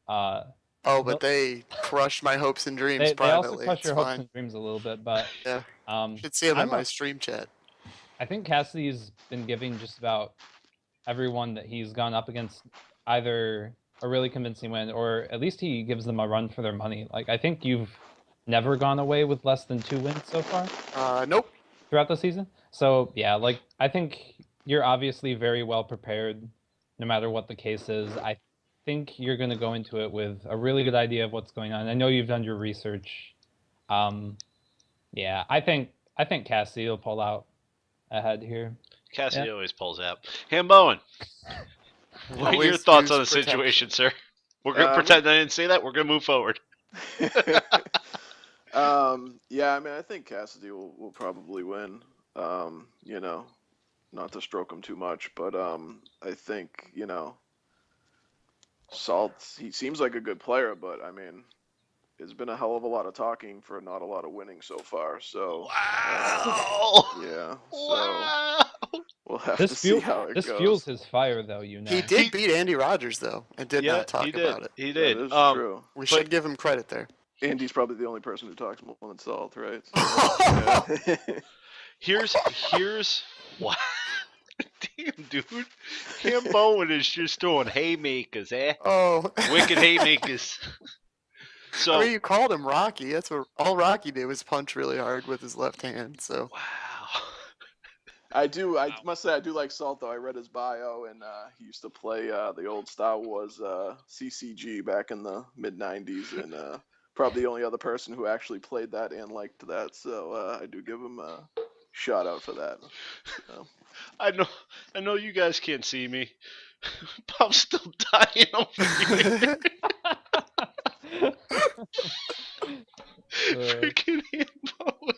Oh, but they crushed my hopes and dreams they privately. also crush It's your hopes fine. and dreams a little bit. But Yeah, um, should see him I in don't my know. stream chat. I think Cassidy's been giving just about everyone that he's gone up against either a really convincing win or at least he gives them a run for their money. Like I think you've never gone away with less than 2 wins so far Nope. throughout the season. So yeah, like I think you're obviously very well prepared no matter what the case is. I think you're going to go into it with a really good idea of what's going on. I know you've done your research. Yeah, I think Cassidy will pull out ahead here. Cassidy Yeah. always pulls out. Hambowen, what are your Always thoughts on the use protection. situation, sir? We're gonna pretend I didn't say that. We're gonna move forward. Yeah, I mean, I think Cassidy will probably win. You know, not to stroke him too much, but I think, Salt, he seems like a good player, but I mean, it's been a hell of a lot of talking for not a lot of winning so far. So Wow. yeah, so Wow. we'll have to see how it This goes. fuels his fire, though. You know. He did beat Andy Rogers though, and did not talk he did. about it. He That did. is true. We should give him credit there. Andy's probably the only person who talks more than Salt, right? Yeah. Here's what. Damn, dude. Hambowen is just throwing haymakers, eh? Oh, Wicked haymakers. So I mean, you called him Rocky. That's what all Rocky did was punch really hard with his left hand. So wow. I must say, I do like Salt, though. I read his bio, and he used to play the old Star Wars CCG back in the mid-'90s, and probably the only other person who actually played that and liked that. So I do give him a shout out for that. So. I know you guys can't see me. But I'm still dying over here. Freaking Hambowen.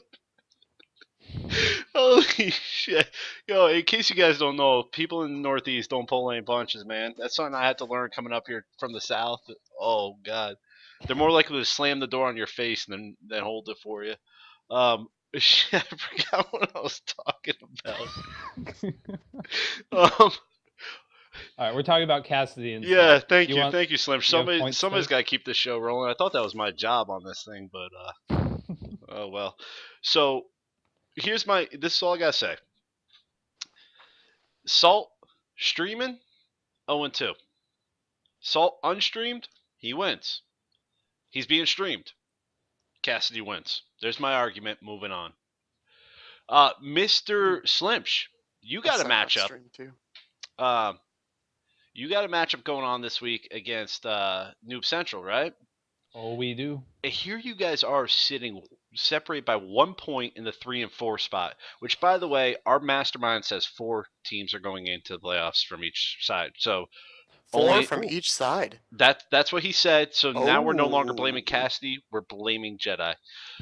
Holy shit. Yo, in case you guys don't know, people in the Northeast don't pull any punches, man. That's something I had to learn coming up here from the South. Oh, God. They're more likely to slam the door on your face than hold it for you. Shit, I forgot what I was talking about. All right, we're talking about Cassidy and Yeah, Salt. thank you, Slim. you have points Somebody's there? got to keep this show rolling. I thought that was my job on this thing, but oh well. So this is all I gotta say. Salt streaming 0-2. Salt unstreamed, he wins. He's being streamed. Cassidy wins. There's my argument. Moving on. Mr. Slimsh, you I got a suck at matchup. stream too. Um, you got a matchup going on this week against Noob Central, right? Oh, we do. And here you guys are sitting separate by 1 point in the 3 and 4 spot. Which, by the way, our mastermind says 4 teams are going into the playoffs from each side. So 4 only from each side. that's what he said. So now we're no longer blaming Oh. Cassidy. We're blaming Jedi.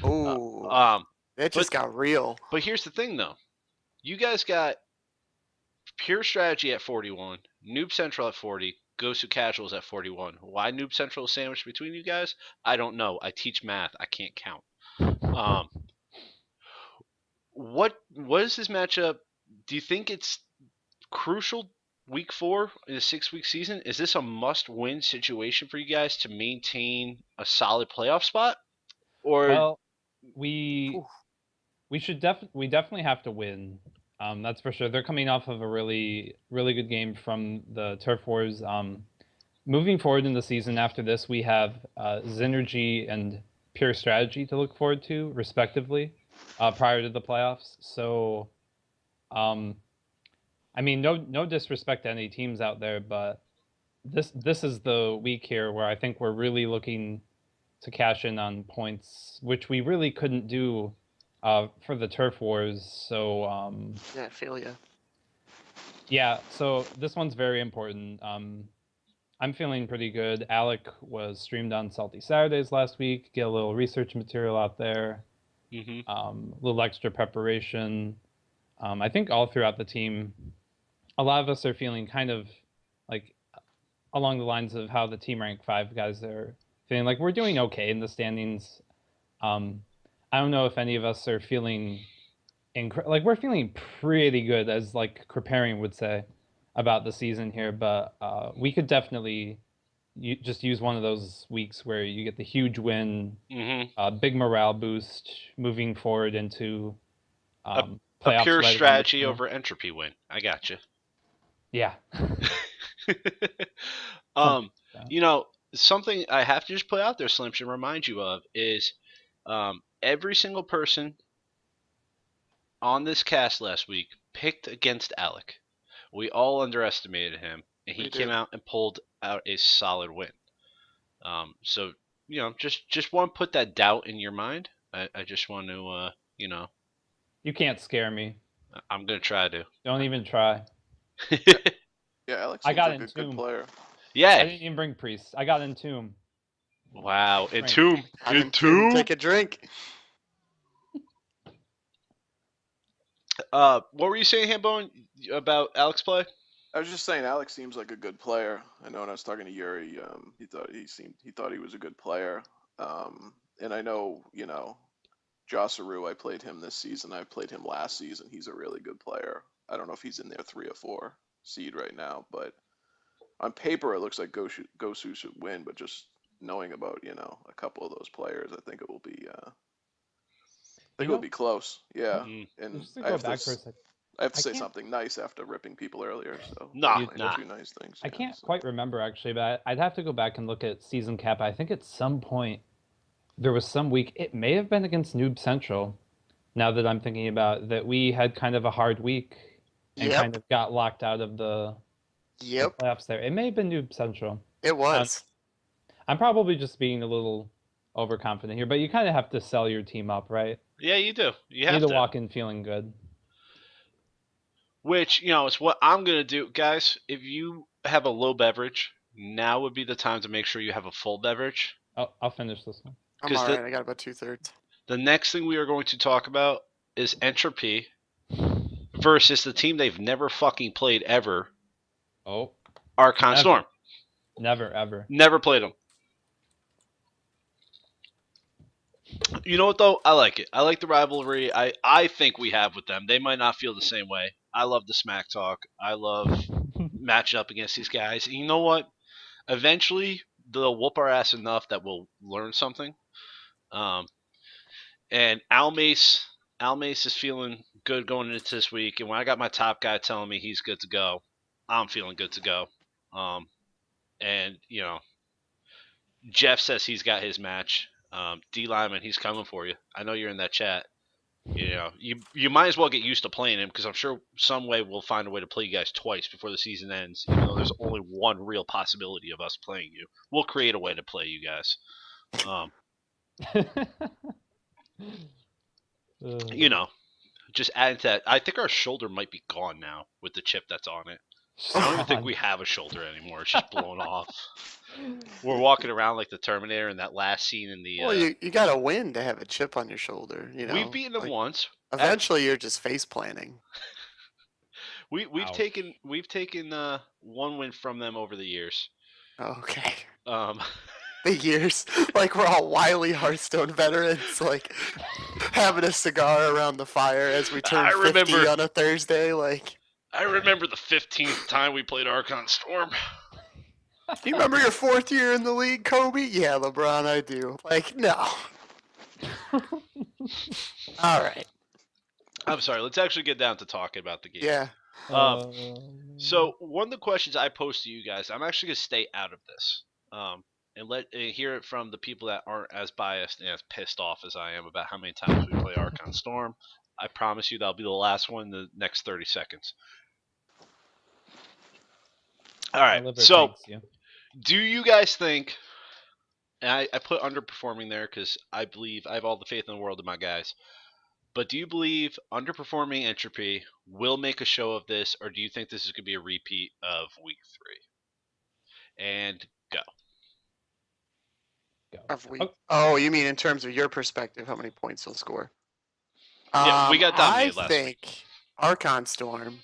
Oh, that just got real. But here's the thing, though. You guys got Pure Strategy at 41, Noob Central at 40, Gosu Casuals at 41. Why Noob Central is sandwiched between you guys? I don't know. I teach math. I can't count. What is this matchup? Do you think it's crucial week 4 in a 6-week season? Is this a must-win situation for you guys to maintain a solid playoff spot? Or Well, we definitely have to win. That's for sure. They're coming off of a really good game from the Turf Wars. Moving forward in the season after this, we have Synergy and Pure Strategy to look forward to, respectively, prior to the playoffs. So, I mean, no disrespect to any teams out there, but this is the week here where I think we're really looking to cash in on points, which we really couldn't do for the Turf Wars. So Yeah, I feel ya. yeah, so this one's very important. I'm feeling pretty good. Alec was streamed on Salty Saturdays last week. Get a little research material out there. A little extra preparation. I think all throughout the team, a lot of us are feeling kind of like along the lines of how the Team Rank 5 guys are feeling. Like we're doing okay in the standings. I don't know if any of us are feeling like we're feeling pretty good, as like Kriparian would say about the season here, but we could definitely just use one of those weeks where you get the huge win, big morale boost moving forward into a playoffs pure right strategy over entropy win. I got you. Yeah. You know, something I have to just put out there, Slim, should remind you of is every single person on this cast last week picked against Alec. We all underestimated him, and he came out and pulled out a solid win. So you know, just want to put that doubt in your mind. I just want to, you know. You can't scare me. I'm gonna try to. Don't even try. Yeah, Alex I seems got like a good Entomb. player. Yeah. I didn't even bring Priest. I got Entomb. Wow, Entomb. Take a drink. What were you saying, Hambone, about Alex play? I was just saying, Alex seems like a good player. I know when I was talking to Yuri, he thought he was a good player. And I know, you know, Josaru, I played him this season. I played him last season. He's a really good player. I don't know if he's in their 3 or 4 seed right now, but on paper it looks like Gosu should win. But just knowing about, you know, a couple of those players, I think it will be. It'll be close. Yeah, and Just to go back for a second. I have to I say can't- something nice after ripping people earlier. So Nah, definitely nah. 2 nice things. I yeah, can't so. quite remember actually, but I'd have to go back and look at season cap. I think at some point there was some week, it may have been against Noob Central, now that I'm thinking about that, we had kind of a hard week and kind of got locked out of the playoffs there. It may have been Noob Central. It was. I'm probably just being a little overconfident here, but you kind of have to sell your team up, right? Yeah, you do. You You have need to to walk in feeling good. Which, you know, is what I'm going to do. Guys, if you have a low beverage, now would be the time to make sure you have a full beverage. I'll finish this one. I'm alright. I got about 2/3. The next thing we are going to talk about is Entropy versus the team they've never fucking played ever, Oh, Archon Never. Storm. never, ever. Never played them. You know what, though? I like it. I like the rivalry I think we have with them. They might not feel the same way. I love the smack talk. I love matching up against these guys. And you know what? Eventually, they'll whoop our ass enough that we'll learn something. And Almace is feeling good going into this week. And when I got my top guy telling me he's good to go, I'm feeling good to go. And, you know, Jeff says he's got his match. D Lyman, he's coming for you. I know you're in that chat. You know, you might as well get used to playing him because I'm sure some way we'll find a way to play you guys twice before the season ends. Even though there's only one real possibility of us playing you, we'll create a way to play you guys. You know, just adding to that, I think our shoulder might be gone now with the chip that's on it. I don't even think we have a shoulder anymore. It's just blown off. We're walking around like the Terminator in that last scene in the. Well, you got to win to have a chip on your shoulder. You know, We've beaten them like, once. eventually, you're just face planting. We've Ouch. taken one win from them over the years. Okay. Um, The years, like we're all wily Hearthstone veterans, like having a cigar around the fire as we turn I 50 remember- on a Thursday. Like, I remember the 15th time we played Archon Storm. do you remember your 4th year in the league, Kobe? Yeah, LeBron, I do. Like, no. All right. I'm sorry. Let's actually get down to talking about the game. Yeah. So one of the questions I posed to you guys, I'm actually gonna stay out of this, and hear it from the people that aren't as biased and as pissed off as I am about how many times we play Archon Storm. I promise you that'll be the last one in the next 30 seconds. All My right. liver So, thanks you. do you guys think? And I put underperforming there because I believe I have all the faith in the world in my guys. But do you believe underperforming Entropy will make a show of this, or do you think this is going to be a repeat of week 3? And go. Go. Oh, you mean in terms of your perspective, how many points you'll score? Yeah, we got dominated I last think week. Archon Storm.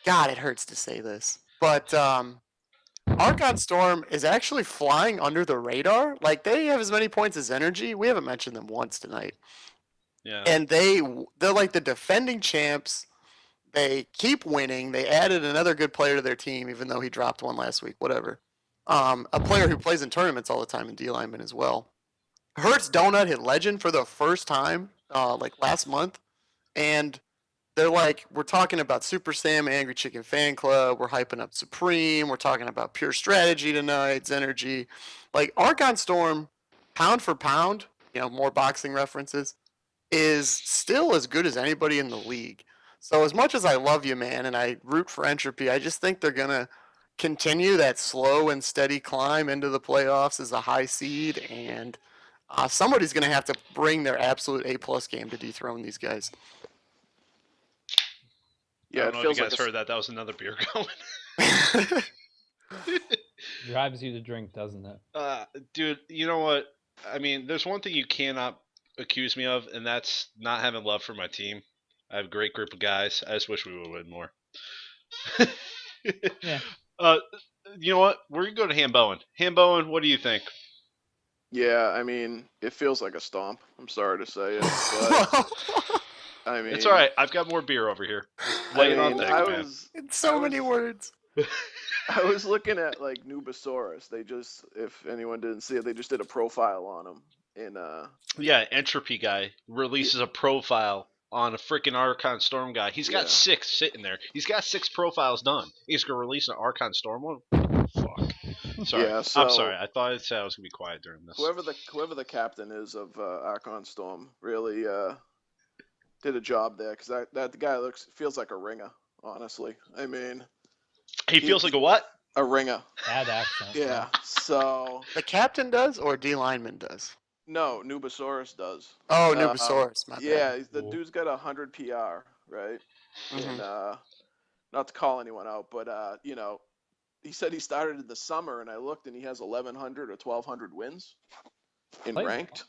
God, it hurts to say this, but Archon Storm is actually flying under the radar. Like, they have as many points as Energy. We haven't mentioned them once tonight. Yeah. And they're like the defending champs. They keep winning. They added another good player to their team, even though he dropped one last week. Whatever. A player who plays in tournaments all the time in D lineman as well. Hertz Donut hit legend for the first time, like last month, and they're like, we're talking about Super Sam, Angry Chicken Fan Club. We're hyping up Supreme. We're talking about Pure Strategy tonight, Energy. Like, Archon Storm, pound for pound, more boxing references, is still as good as anybody in the league. So as much as I love you, man, and I root for Entropy, I just think they're going to continue that slow and steady climb into the playoffs as a high seed, and somebody's going to have to bring their absolute A-plus game to dethrone these guys. Yeah, I it don't know feels if you like guys heard that. That was another beer going. Drives you to drink, doesn't it? Dude, you know what? I mean, there's one thing you cannot accuse me of, and that's not having love for my team. I have a great group of guys. I just wish we would win more. Yeah. You know what? We're gonna go to Hambowen. Hambowen, what do you think? Yeah, I mean, it feels like a stomp. I'm sorry to say it, but I mean, It's all right. I've got more beer over here. Lay it on thick, I man. was In so many words. I was looking at like Nubasaurus. They just, if anyone didn't see it, they just did a profile on him in Yeah, Entropy guy releases a profile on a freaking Archon Storm guy. He's got Yeah. 6 sitting there. He's got 6 profiles done. He's gonna release an Archon Storm one. Fuck. Sorry. Yeah, I'm so- sorry. I thought I said I was gonna be quiet during this. whoever the captain is of Archon Storm really did a job there, because that guy feels like a ringer. Honestly, I mean, He feels like a what? a ringer. Bad accent. Yeah. So The captain does, or D lineman does? no, Nubasaurus does. Oh, Nubasaurus. My Yeah, bad. the dude's got 100 PR, right? Mhm. And not to call anyone out, but he said he started in the summer, and I looked, and he has 1,100 or 1,200 wins in Plays ranked.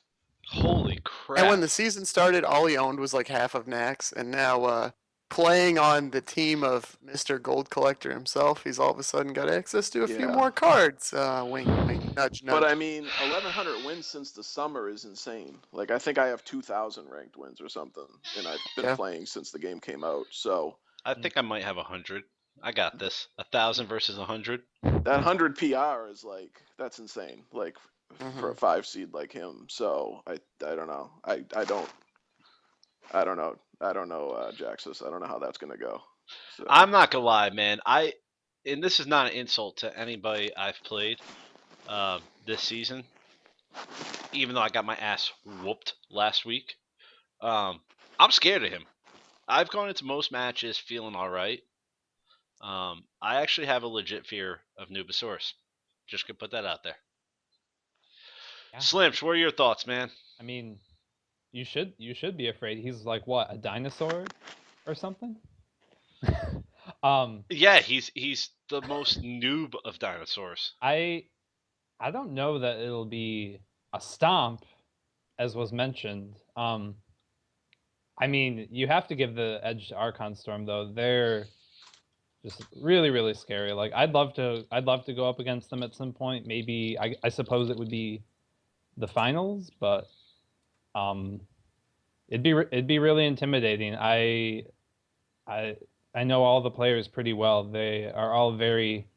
Holy crap. And when the season started, all he owned was like half of Nax, and now playing on the team of Mr. Gold Collector himself, he's all of a sudden got access to a few Yeah. more cards. Wink, wink, nudge, nudge. But I mean, 1,100 wins since the summer is insane. Like, I think I have 2,000 ranked wins or something, and I've been Yeah. playing since the game came out. So I think I might have 100. I got this. 1,000 versus 100. that 100 PR is like, that's insane. Like, for a 5 seed like him. So I don't know. I don't know. Jaxus. I don't know how that's gonna go. So, I'm not gonna lie, man. And this is not an insult to anybody I've played this season, even though I got my ass whooped last week. I I'm scared of him. I've gone into most matches feeling all right. I actually have a legit fear of Nubasaurus. Just gonna put that out there. Yeah. Slimps, what are your thoughts, man? I mean, you should be afraid. He's like what, a dinosaur or something? Yeah, he's the most noob of dinosaurs. I don't know that it'll be a stomp, as was mentioned. I mean, you have to give the edge to Archon Storm though. They're just really, really scary. Like I'd love to go up against them at some point. Maybe I suppose it would be the finals, but it'd be really intimidating. I I know all the players pretty well. They are all very,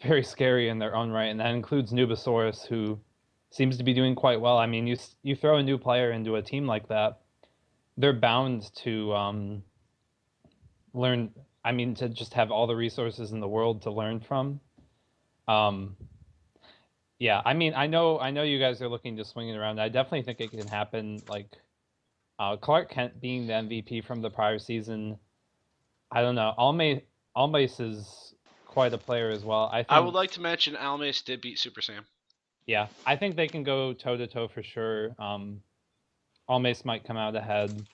very scary in their own right, and that includes Nubasaurus, who seems to be doing quite well. I mean, you throw a new player into a team like that, they're bound to learn. I mean, to just have all the resources in the world to learn from. Yeah, I mean, I know you guys are looking to swing it around. I definitely think it can happen. Like Clark Kent being the MVP from the prior season. I don't know. Almace is quite a player as well. I would like to mention Almace did beat Super Sam. Yeah, I think they can go toe to toe for sure. Almace might come out ahead.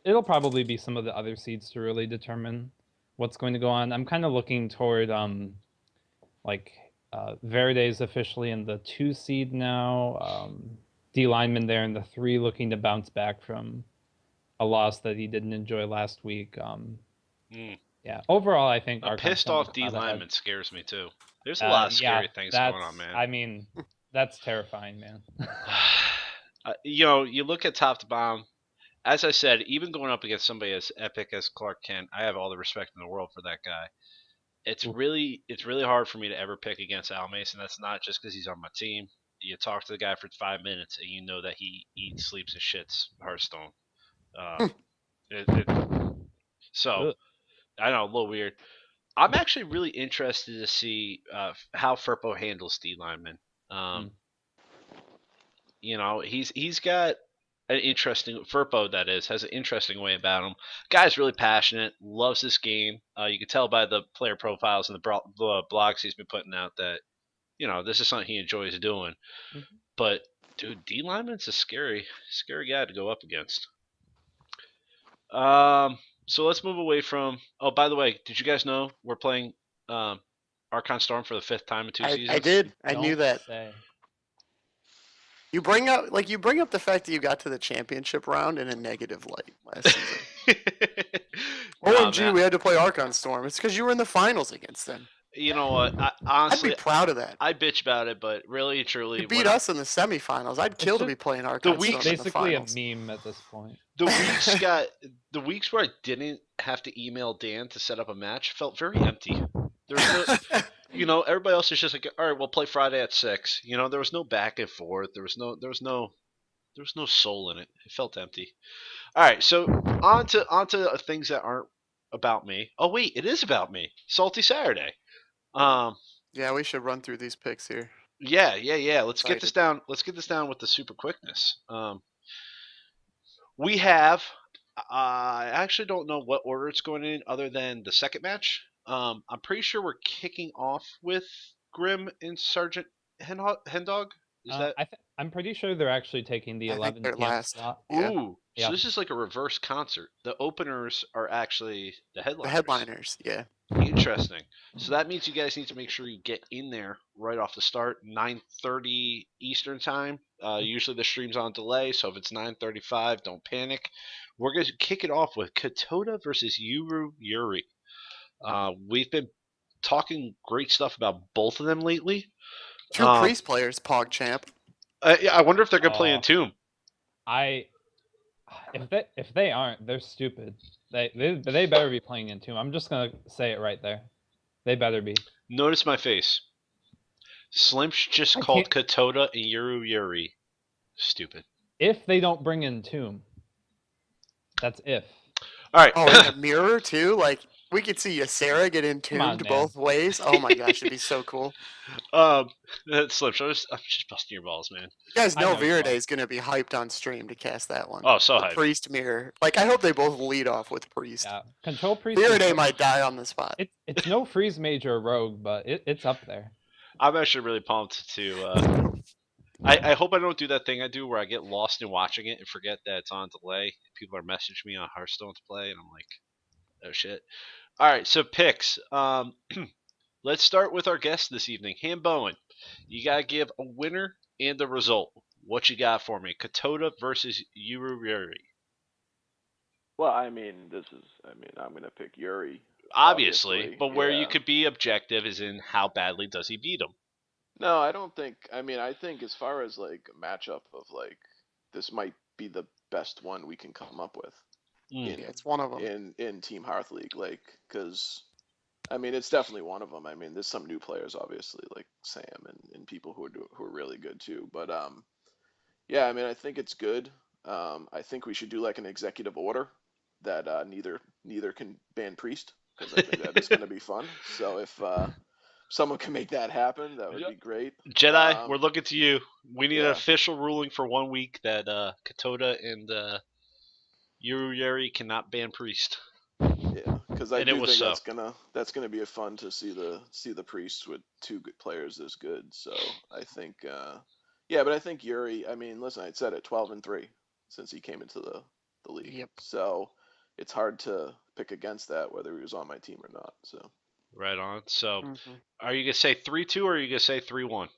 It'll probably be some of the other seeds to really determine what's going to go on. I'm kind of looking toward like Verde's officially in the 2 seed now. D Lineman there in the 3, looking to bounce back from a loss that he didn't enjoy last week. Yeah, overall, I think a pissed off D lineman scares me too. There's a lot of scary things going on, man. I mean, that's terrifying, man. You look at top to bottom. As I said, even going up against somebody as epic as Clark Kent, I have all the respect in the world for that guy. It's really hard for me to ever pick against Almace, and that's not just because he's on my team. You talk to the guy for 5 minutes, and you know that he eats, sleeps, and shits Hearthstone. So I know, a little weird. I'm actually really interested to see how Furpo handles D lineman. He's got an interesting Furpo, that is, has an interesting way about him. Guy's really passionate, loves this game. You can tell by the player profiles and the blogs he's been putting out that this is something he enjoys doing. But dude, D lineman's a scary guy to go up against. So let's move away from. Oh, by the way, did you guys know we're playing Archon Storm for the 5th time in 2 seasons? I did. I knew that. Say. You bring up the fact that you got to the championship round in a negative light last season. OMG, we had to play Archon Storm. It's because you were in the finals against them. You know what? Honestly, I'd be proud of that. I bitch about it, but really, truly, you beat us in the semifinals. I'd kill to be playing Archon Storm in the basically finals. a meme at this point. The weeks where I didn't have to email Dan to set up a match felt very empty. There's no, everybody else is just like, all right, we'll play Friday at 6. There was no back and forth. There was no soul in it. It felt empty. All right, so on to things that aren't about me. Oh wait, it is about me. Salty Saturday. Yeah, we should run through these picks here. Yeah. Let's get this down. Let's get this down with the super quickness. We have. I actually don't know what order it's going in, other than the second match. I'm pretty sure we're kicking off with Grim and Sergeant Hendog. Is that? I'm pretty sure they're actually taking the 11 PM slot. Yeah. Ooh, so this is like a reverse concert. The openers are actually the headliners. The headliners, yeah. Interesting. So that means you guys need to make sure you get in there right off the start, 9:30 Eastern time. Usually the stream's on delay, so if it's 9:35, don't panic. We're going to kick it off with Katota versus Yuru Yuri. We've been talking great stuff about both of them lately. 2 priest players, PogChamp. I wonder if they're going to play Entomb. If they aren't, they're stupid. They better be playing Entomb. I'm just gonna say it right there. They better be. Notice my face. Slimps just called Katota and Yuru Yuri stupid. If they don't bring Entomb, that's if. All right. Oh, and the mirror too. Like we could see Sarah get entombed man. both ways. Oh my gosh, it'd be so cool. Slim, I'm just busting your balls, man. You guys I know know you Viridae are. is gonna be hyped on stream to cast that one. Oh, so The hyped. priest mirror. Like I hope they both lead off with priest. Yeah, control priest. Viridae might die on the spot. It's no freeze major or rogue, but it's up there. I'm actually really pumped to. I hope I don't do that thing I do where I get lost in watching it and forget that it's on delay. People are messaging me on Hearthstone to play, and I'm like, oh shit. All right, so picks. Let's start with our guest this evening, Ham Bowen. You gotta give a winner and a result. What you got for me? Katota versus Yuri. Well, I mean, I'm gonna pick Yuri. Obviously, but where you yeah. could be objective is in how badly does he beat him. No, I don't think. I mean, I think as far as like a matchup of like this might be the best one we can come up with Mm. in Yeah, it's one of them. in Team Hearth League, like, because I mean it's definitely one of them. I mean, there's some new players obviously like Sam and people who are really good too. But yeah, I mean I think it's good. I think we should do like an executive order that neither can ban priest because I think that is going to be fun. So if someone can make that happen, that would be great. Jedi, we're looking to you. We need an yeah. official ruling for 1 week that Katota and Yuri cannot ban priest. Yeah, because I And it do was think so. that's gonna be a fun to see the priests with two good players this good. So I think yeah, but I think Yuri. I mean, listen, I said it 12-3 since he came into the league. Yep. So it's hard to pick against that whether he was on my team or not. So Right on. So, Mm-hmm. are you gonna say 3-2 or are you gonna say 3-1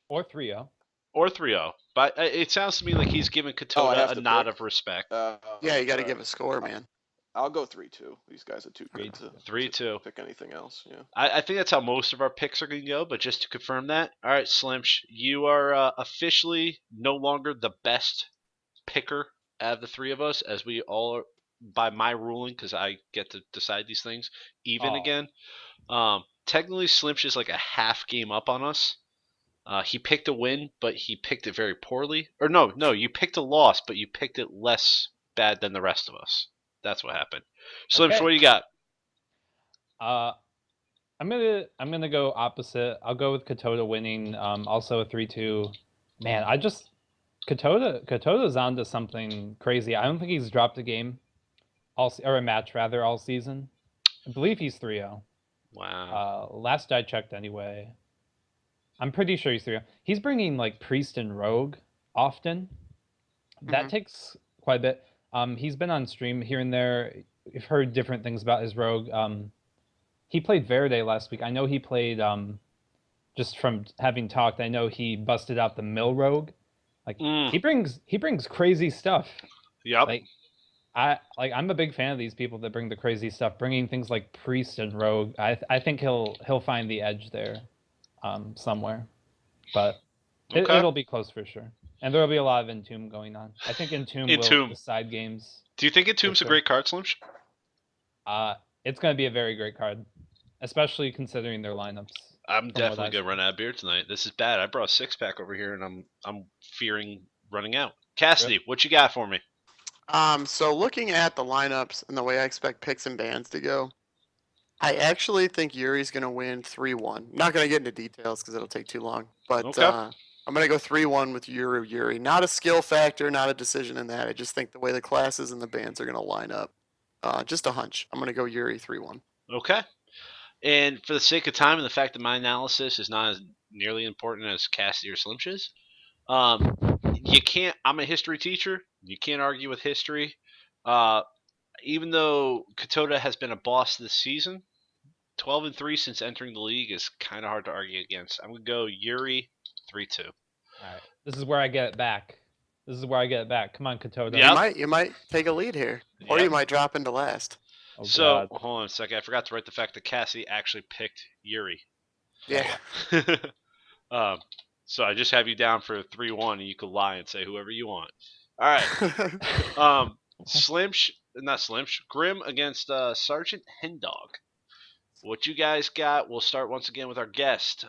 Or 3-0. or 3-0? But it sounds to me like he's giving Oh, I Katota have a to nod pick? of respect. Yeah, you got to sorry. give a score, man. I'll go 3-2. These guys are too good to 3-2. pick anything else. Yeah. I think that's how most of our picks are going to go, but just to confirm that. All right, Slimsh, you are officially no longer the best picker out of the three of us, as we all are, by my ruling, because I get to decide these things, even Oh. again. Technically, Slimsh is like a half game up on us. He picked a win, but he picked it very poorly. Or no, you picked a loss, but you picked it less bad than the rest of us. That's what happened. Slimsh, Okay. what do you got? I'm gonna go opposite. I'll go with Katota winning. Also a 3-2. Man, Katota's onto something crazy. I don't think he's dropped a game, or a match rather, all season. I believe he's 3-0. Wow. Last I checked, anyway. I'm pretty sure he's 3-0. He's bringing like priest and rogue often. That takes quite a bit. He's been on stream here and there. I've heard different things about his rogue. He played Verde last week. I know he played, just from having talked, I know he busted out the mill rogue. Like he brings crazy stuff. Yep. I'm a big fan of these people that bring the crazy stuff, bringing things like priest and rogue. I think he'll find the edge there, somewhere, but Okay. it'll be close for sure. And there'll be a lot of Entomb going on. I think Entomb will decide games. Do you think Entomb's a great card, Slimsh? It's going to be a very great card, especially considering their lineups. I'm definitely gonna run out of beer tonight. This is bad. I brought a 6-pack over here, and I'm fearing running out. Cassidy, what you got for me? So looking at the lineups and the way I expect picks and bans to go, I actually think Yuri's gonna win 3-1. Not gonna get into details because it'll take too long, but Okay. I'm gonna go 3-1 with Yuri. Not a skill factor, not a decision in that. I just think the way the classes and the bans are gonna line up, just a hunch. I'm gonna go Yuri 3-1. Okay. And for the sake of time and the fact that my analysis is not as nearly important as Cassidy or Slimsh's, you can't. I'm a history teacher. You can't argue with history. Even though Katota has been a boss this season, 12-3 since entering the league is kind of hard to argue against. I'm gonna go Yuri 3-2. All right, this is where I get it back. Come on, Katota. Yep. You might take a lead here, or you might drop into last. Oh, So God. hold on a second. I forgot to write the fact that Cassidy actually picked Yuri. Yeah. So I just have you down for 3-1, and you can lie and say whoever you want. All right. Not Slimsh. Grim against Sergeant Hendog. What you guys got? We'll start once again with our guest.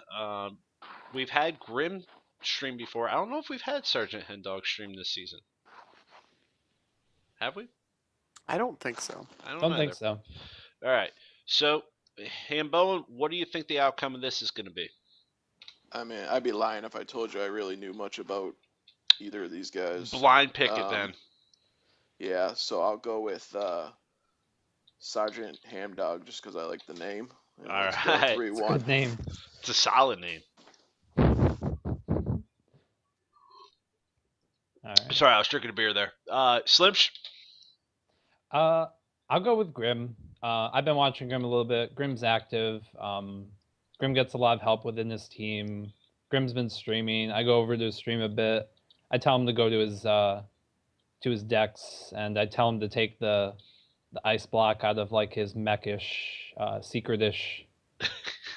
We've had Grim stream before. I don't know if we've had Sergeant Hendog stream this season. Have we? I don't think so. I don't Don't either. think so. All right. So, Hamboa, what do you think the outcome of this is going to be? I mean, I'd be lying if I told you I really knew much about either of these guys. Blind pick it then. Yeah, so I'll go with Sergeant Hamdog just because I like the name. And All let's right. go 3-1. Good name. It's a solid name. All right. Sorry, I was drinking a beer there. Slimsh? I'll go with Grim. I've been watching Grim a little bit. Grim's active. Grim gets a lot of help within his team. Grim's been streaming. I go over to his stream a bit. I tell him to go to his decks, and I tell him to take the ice block out of like his mechish, secretish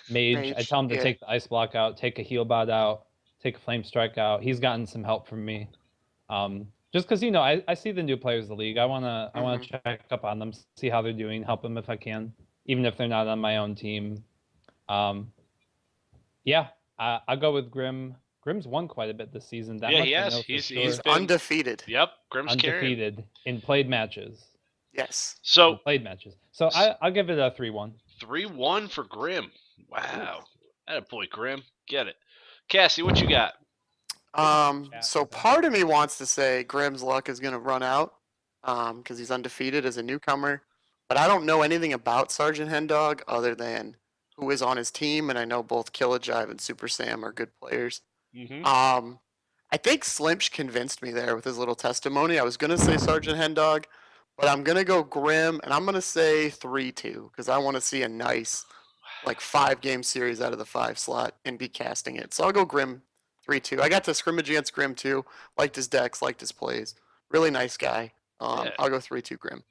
mage. I tell him to take the ice block out, take a heal bot out, take a flame strike out. He's gotten some help from me. Just because I see the new players of the league. I wanna check up on them, see how they're doing, help them if I can, even if they're not on my own team. Yeah, I'll go with Grim. Grim's won quite a bit this season. That Yeah, much he I has. know for He's sure. been Undefeated. Yep, Grim's carrying. Undefeated in played matches. Yes. So Played matches. So I'll give it a 3-1. 3-1 for Grim. Wow. That boy, Grim. Get it. Cassie, what you got? So part of me wants to say Grim's luck is going to run out because he's undefeated as a newcomer. But I don't know anything about Sergeant Hendog other than who is on his team, and I know both Killajive and Super Sam are good players. Mm-hmm. I think Slimsh convinced me there with his little testimony. I was going to say Sergeant Hendog, but I'm going to go Grim, and I'm going to say 3-2 because I want to see a nice 5-game series out of the 5 slot and be casting it. So I'll go Grim 3-2. I got to scrimmage against Grim too. Liked his decks, liked his plays. Really nice guy. Yeah. I'll go 3-2 Grim.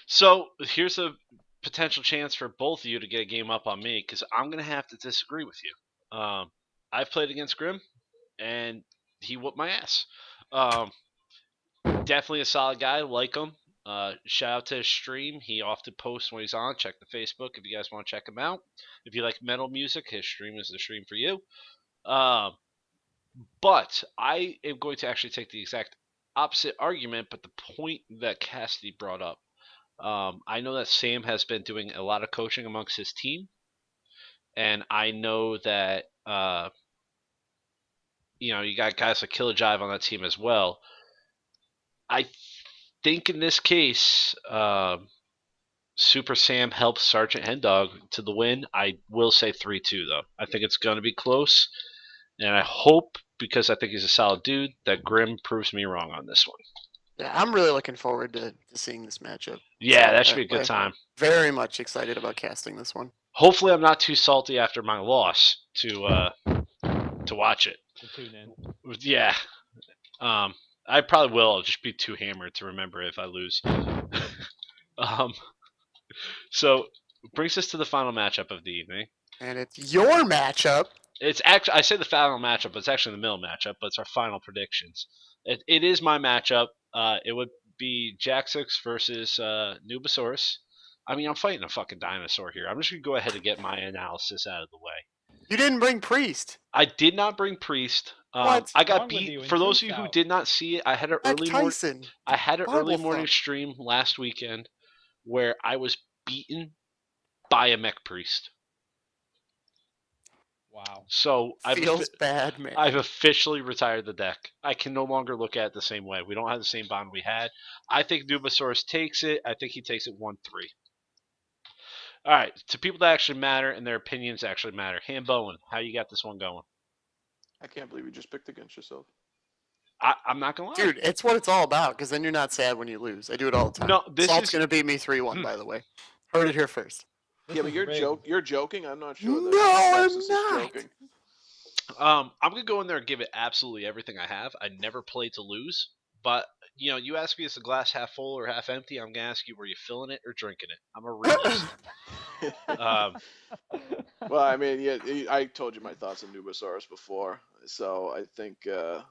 So here's a potential chance for both of you to get a game up on me because I'm going to have to disagree with you. I've played against Grim, and he whooped my ass. Definitely a solid guy. Like him. Shout out to his stream. He often posts when he's on. Check the Facebook if you guys want to check him out. If you like metal music, his stream is the stream for you. But I am going to actually take the exact opposite argument, but the point that Cassidy brought up. I know that Sam has been doing a lot of coaching amongst his team, and I know that you got guys like Killajive on that team as well. I think in this case, Super Sam helps Sergeant Hendog to the win. I will say 3-2 though. I think it's going to be close, and I hope, because I think he's a solid dude, that Grim proves me wrong on this one. Yeah, I'm really looking forward to seeing this matchup. Yeah, that should be a good time. Very much excited about casting this one. Hopefully, I'm not too salty after my loss to watch it. To tune in. Yeah. I probably will. I'll just be too hammered to remember if I lose. So brings us to the final matchup of the evening. And it's your matchup. It's actually, I say the final matchup, but it's actually the middle matchup, but it's our final predictions. It is my matchup. It would be Jaxix versus Nubasaurus. I mean, I'm fighting a fucking dinosaur here. I'm just going to go ahead and get my analysis out of the way. You didn't bring Priest. I did not bring Priest. What? I got Wrong with you? beat. For those of you who did not see it, I had an early morning. I had an early morning stream last weekend where I was beaten by a mech priest. Wow. So Feels bad, man. I've officially retired the deck. I can no longer look at it the same way. We don't have the same bond we had. I think Nubasaurus takes it. I think he takes it 1-3. All right, to people that actually matter and their opinions actually matter. Ham Bowen, how you got this one going? I can't believe you just picked against yourself. I'm not gonna lie, dude. It's what it's all about. Because then you're not sad when you lose. I do it all the time. No, this Salt's is gonna beat me 3-1. By the way, heard it here first. Yeah, but you're joking. I'm not sure. That No, Texas I'm is not. joking. I'm gonna go in there and give it absolutely everything I have. I never play to lose, but you ask me, is the glass half full or half empty? I'm gonna ask you, were you filling it or drinking it? I'm a realist. Well, I mean, yeah, I told you my thoughts on Nubasaurus before, so I think, I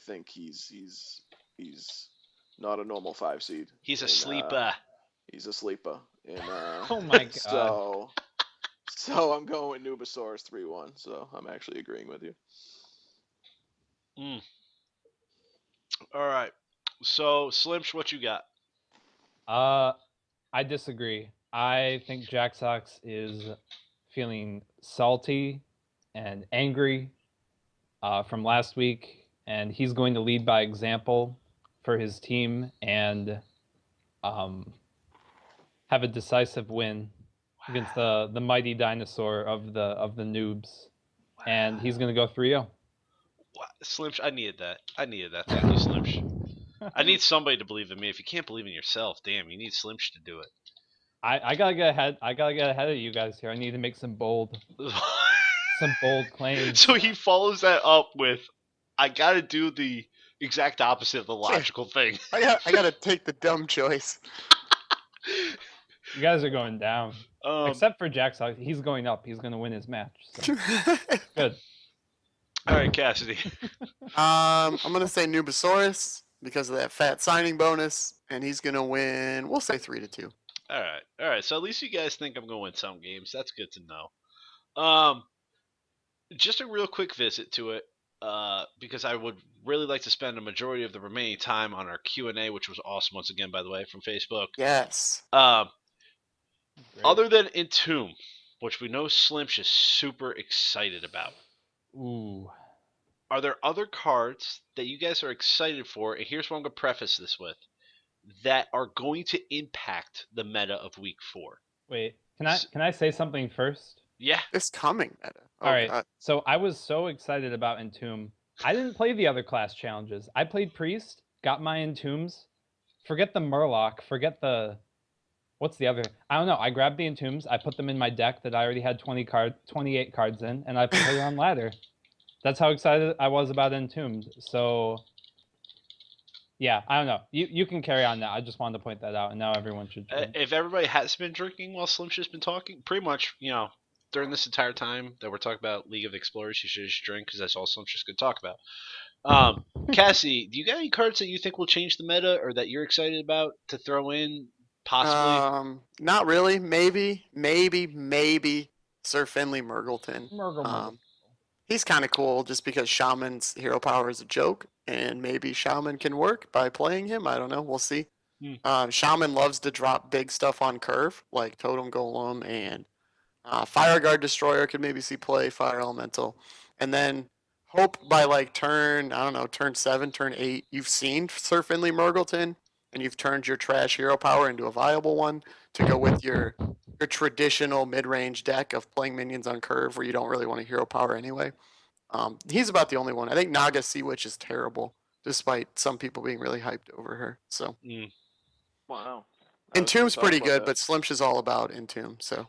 think he's not a normal 5 seed. He's a And, sleeper. He's a sleeper. And Oh my god. So I'm going with Nubasaurus 3-1. So I'm actually agreeing with you. All right. So, Slimsh, what you got? I disagree. I think Jack Sox is feeling salty and angry from last week, and he's going to lead by example for his team and um, have a decisive win against the mighty dinosaur of the noobs, and he's going to go 3-0. Slimsh, I needed that. I needed that. Thank you, Slimsh. I need somebody to believe in me. If you can't believe in yourself, damn, you need Slimsh to do it. I gotta get ahead. I gotta get ahead of you guys here. I need to make some bold claims. So he follows that up with, I gotta do the exact opposite of the logical thing. I gotta take the dumb choice. You guys are going down. Um, Except for Jack Sox, he's going up. He's going to win his match. So. Good. All right, Cassidy. I'm gonna say Nubasaurus because of that fat signing bonus, and he's gonna win. We'll say 3-2. All right. So at least you guys think I'm going to win some games. That's good to know. Just a real quick visit to it, because I would really like to spend a majority of the remaining time on our Q&A, which was awesome once again, by the way, from Facebook. Yes. Other than Entomb, which we know Slimsh is super excited about. Ooh. Are there other cards that you guys are excited for? And here's what I'm going to preface this with: that are going to impact the meta of Week 4. Wait, can I say something first? Yeah. It's coming meta. Oh, all right. God. So I was so excited about Entomb. I didn't play the other class challenges. I played Priest, got my Entombs. Forget the Murloc. Forget the. What's the other? I don't know. I grabbed the Entombs. I put them in my deck that I already had 28 cards in, and I put it on ladder. That's how excited I was about Entombed. So, yeah, I don't know. You can carry on now. I just wanted to point that out, and now everyone should. If everybody has been drinking while Slim's just been talking, pretty much, during this entire time that we're talking about League of Explorers, you should just drink because that's all Slim's just going to talk about. Cassie, do you got any cards that you think will change the meta or that you're excited about to throw in, possibly? Not really. Maybe Sir Finley Murgleton. He's kind of cool just because Shaman's hero power is a joke, and maybe Shaman can work by playing him. I don't know. We'll see. Shaman loves to drop big stuff on curve, like Totem Golem and Fire Guard Destroyer could maybe see play, Fire Elemental. And then hope by like turn 7, turn 8, you've seen Sir Finley Murgleton, and you've turned your trash hero power into a viable one to go with your traditional mid-range deck of playing minions on curve where you don't really want a hero power anyway. He's about the only one. I think Naga Sea Witch is terrible, despite some people being really hyped over her. So Wow. Entomb's pretty good, but Slimsh is all about Entomb. So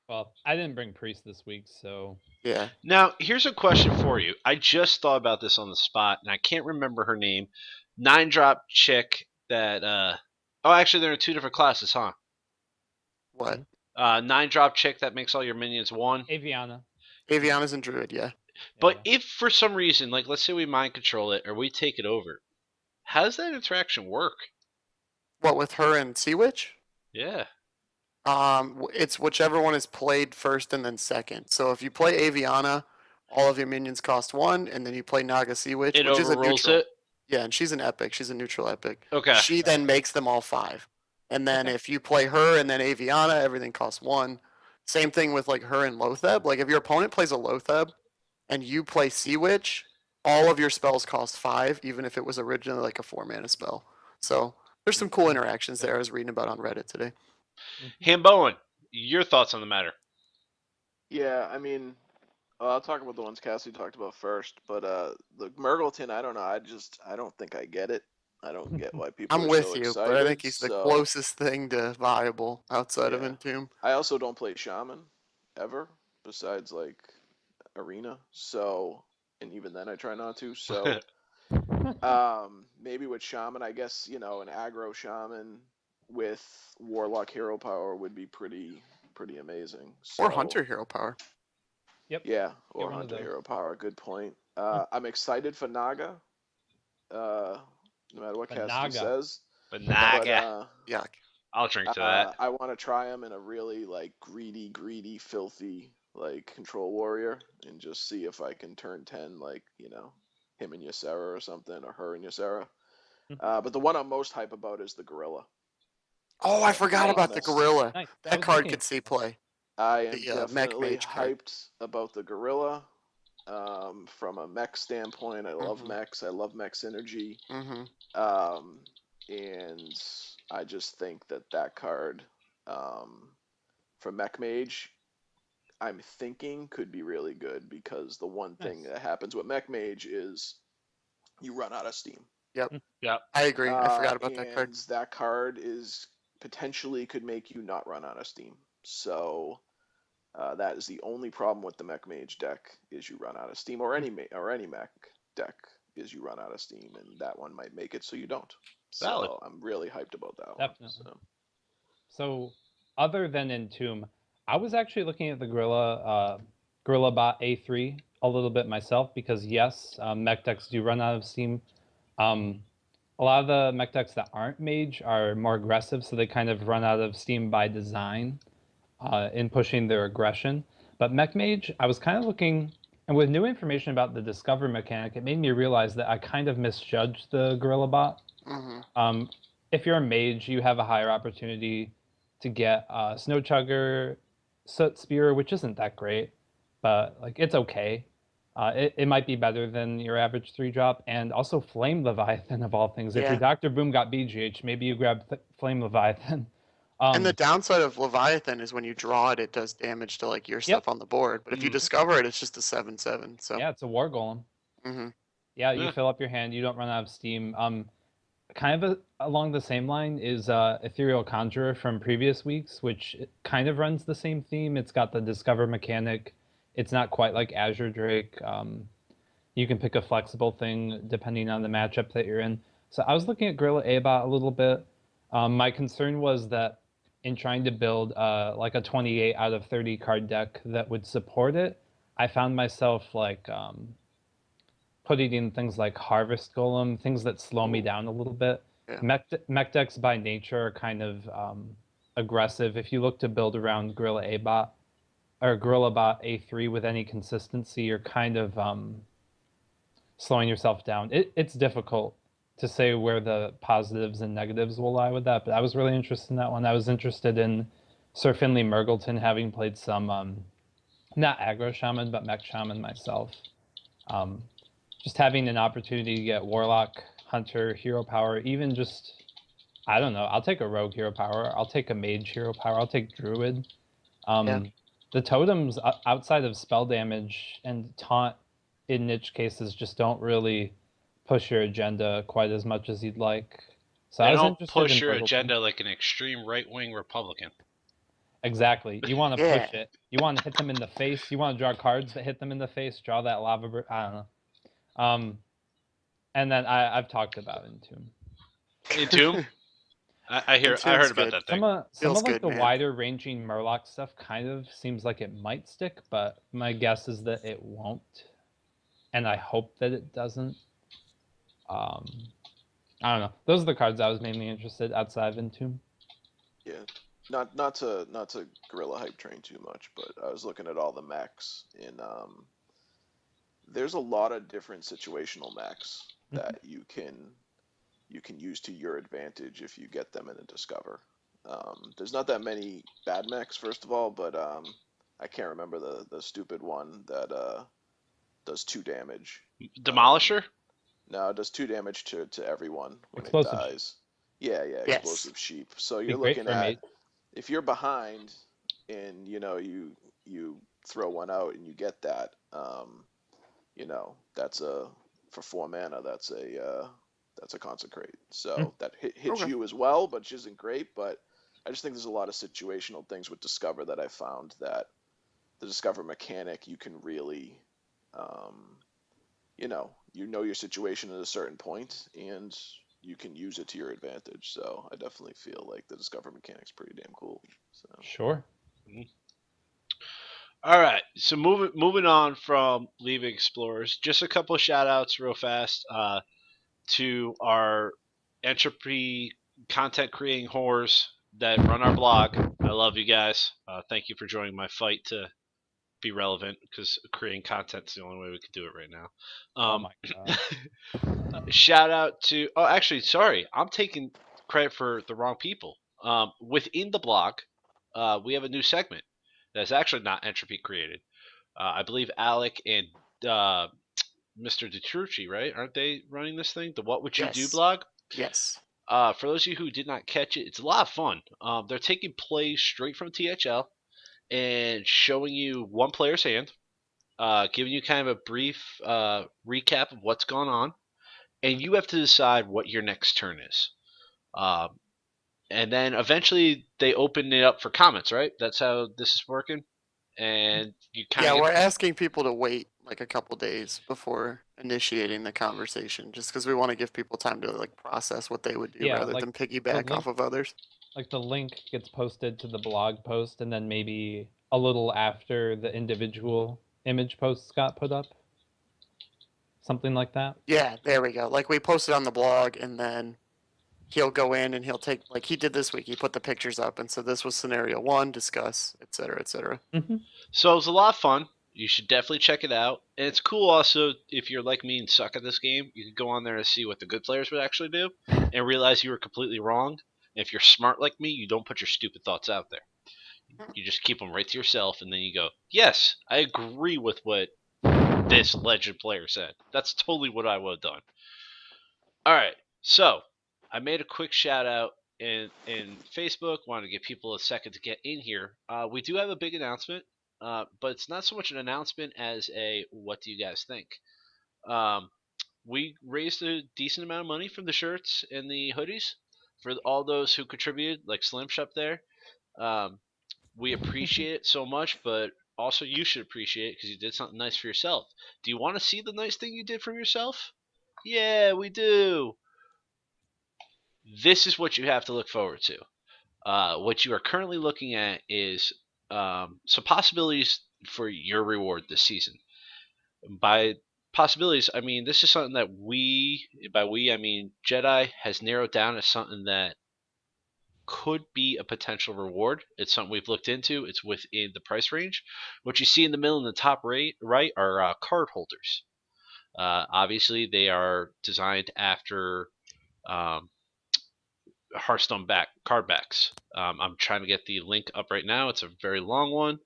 well, I didn't bring Priest this week, so yeah. Now, here's a question for you. I just thought about this on the spot, and I can't remember her name. 9-drop chick that. Oh, actually, they're in 2 different classes, huh? What? 9-drop chick that makes all your minions 1. Aviana. Aviana's and Druid, yeah. But if for some reason, like let's say we mind control it or we take it over, how does that interaction work? What, with her and Sea Witch? Yeah. It's whichever one is played first and then second. So if you play Aviana, all of your minions cost 1, and then you play Naga Sea Witch, It which is a overrules neutral. it? Yeah, and she's an epic. She's a neutral epic. Okay. She then makes them all 5. And then if you play her and then Aviana, everything costs 1. Same thing with like her and Lotheb. Like if your opponent plays a Lotheb and you play Sea Witch, all of your spells cost 5, even if it was originally like a 4-mana spell. So there's some cool interactions there I was reading about on Reddit today. Hamboen, your thoughts on the matter? Yeah, I mean, I'll talk about the ones Cassie talked about first, but the Murgleton, I don't know. I don't think I get it. I don't get why people I'm are with so you, excited. but I think he's the closest thing to viable outside of Yeah. Entomb. I also don't play Shaman ever, besides like Arena. So, and even then I try not to. So, maybe with Shaman, I guess, an aggro Shaman with Warlock hero power would be pretty amazing. So, Or Hunter hero power. Yep. yeah, or one of Hunter those. hero power. Good point. I'm excited for Naga. No matter what Cassidy Naga. says. But Naga. But, Yuck. I'll drink to that. I want to try him in a really like greedy, filthy like control warrior, and just see if I can turn 10 like him and Ysera or something, or her and Ysera. But the one I'm most hype about is the gorilla. Oh, I forgot be about the honest. gorilla. Nice. I That was card looking could at see that. play. I am The mech definitely mage card. hyped about the gorilla. From a mech standpoint, I love Mhm. mechs. I love mech synergy. Mhm. And I just think that card for mech mage, I'm thinking could be really good because the one thing Nice. that happens with mech mage is you run out of steam. Yep. Yep. I agree. I forgot about that card. And that card is potentially could make you not run out of steam. So that is the only problem with the mech mage deck is you run out of steam, or any mech deck is you run out of steam, and that one might make it so you don't. Valid. So I'm really hyped about that Definitely. one. So, other than Entomb, I was actually looking at the Gorilla Bot A3 a little bit myself because yes, mech decks do run out of steam. A lot of the mech decks that aren't mage are more aggressive, so they kind of run out of steam by design in pushing their aggression. But mech mage, I was kind of looking, and with new information about the discover mechanic, it made me realize that I kind of misjudged the Gorilla Bot. Mhm. If you're a mage, you have a higher opportunity to get Snow Chugger, Soot Spear, which isn't that great, but like it's okay. It might be better than your average 3-drop, and also Flame Leviathan of all things. If your Yeah. Dr. Boom got BGH, maybe you grab Flame Leviathan. And the downside of Leviathan is when you draw it, it does damage to like your Yep. stuff on the board. But if you Mhm. discover it, it's just a 7/7. So. Yeah, it's a War Golem. Mhm. Yeah, you Yeah. fill up your hand, you don't run out of steam. Kind of along the same line is Ethereal Conjurer from previous weeks, which kind of runs the same theme. It's got the Discover mechanic. It's not quite like Azure Drake. You can pick a flexible thing depending on the matchup that you're in. So I was looking at Gorilla A-Bot a little bit. My concern was that in trying to build like a 28 out of 30 card deck that would support it, I found myself like putting in things like Harvest Golem, things that slow me down a little bit. Yeah. Mech decks by nature are kind of aggressive. If you look to build around Gorilla A-Bot or Gorilla Bot A3 with any consistency, you're kind of slowing yourself down. It's difficult to say where the positives and negatives will lie with that, but I was really interested in that one. I was interested in Sir Finley Murgleton, having played some not aggro shaman but mech shaman myself. Just having an opportunity to get Warlock, Hunter, Hero Power, even just, I don't know, I'll take a Rogue Hero Power, I'll take a Mage Hero Power, I'll take Druid. Yeah. The totems outside of spell damage and taunt in niche cases just don't really push your agenda quite as much as you'd like. So They I was don't interested push in your Murgleton. agenda like an extreme right-wing Republican. Exactly. You want to Yeah. push it. You want to hit them in the face. You want to draw cards that hit them in the face. Draw that lava. I don't know. And then I've talked about Entomb. Entomb? I heard Entomb's about good. that thing. Some of Feels like good, the man. wider ranging Murloc stuff kind of seems like it might stick, but my guess is that it won't, and I hope that it doesn't. I don't know. Those are the cards I was mainly interested outside of Entomb. Yeah, not to gorilla hype train too much, but I was looking at all the mechs in there's a lot of different situational mechs that you can use to your advantage if you get them in a discover. There's not that many bad mechs, first of all, but I can't remember the stupid one that does 2 damage. Demolisher? No, it does 2 damage to everyone when Explosive it dies. Yeah, Yes. explosive sheep. So Be you're great looking for a at mate. if you're behind and you throw one out and you get that, that's a for 4 mana. That's a consecrate. So that hits Okay. you as well, but which isn't great. But I just think there's a lot of situational things with Discover that I found that the Discover mechanic you can really, you know your situation at a certain point and you can use it to your advantage. So I definitely feel like the Discover mechanic's pretty damn cool. So Sure. All right, so moving on from Leaving Explorers, just a couple of shout outs real fast to our entropy content creating whores that run our blog. I love you guys. Thank you for joining my fight to be relevant because creating content is the only way we could do it right now. Oh my god. Shout out to. Oh, actually, sorry, I'm taking credit for the wrong people. Within the blog, we have a new segment that's actually not entropy created. I believe Alec and uh, Mr. DiTrucci, right? Aren't they running this thing? The What Would You Do Yes. blog? Yes. For those of you who did not catch it, it's a lot of fun. They're taking plays straight from THL and showing you one player's hand, giving you kind of a brief recap of what's going on, and you have to decide what your next turn is. Um, and then eventually they open it up for comments, right? That's how this is working. And you kind Yeah, of we're get asking people to wait like a couple days before initiating the conversation, just because we want to give people time to like process what they would do Yeah, rather like than the piggyback link off of others. like the link gets posted to the blog post and then maybe a little after the individual image posts got put up. Something like that. Yeah, there we go. Like we posted on the blog, and then he'll go in and he'll take like he did this week. He put the pictures up, and so this was scenario one, discuss, et cetera, et cetera. Mm-hmm. So it was a lot of fun. You should definitely check it out. And it's cool also if you're like me and suck at this game, you can go on there and see what the good players would actually do and realize you were completely wrong. And if you're smart like me, you don't put your stupid thoughts out there. You just keep them right to yourself, and then you go, yes, I agree with what this legend player said. That's totally what I would have done. All right, so I made a quick shout out in Facebook. Wanted to give people a second to get in here. We do have a big announcement, but it's not so much an announcement as a what do you guys think? Um, we raised a decent amount of money from the shirts and the hoodies for all those who contributed, like Slim Shop there. Um, we appreciate it so much, but also you should appreciate it because you did something nice for yourself. Do you want to see the nice thing you did for yourself? Yeah, we do. This is what you have to look forward to. What you are currently looking at is some possibilities for your reward this season. By possibilities, I mean this is something that by we, I mean Jedi has narrowed down as something that could be a potential reward. It's something we've looked into. It's within the price range. What you see in the middle and the top right are card holders. Obviously, they are designed after um, Hearthstone card backs. I'm trying to get the link up right now. It's a very long one.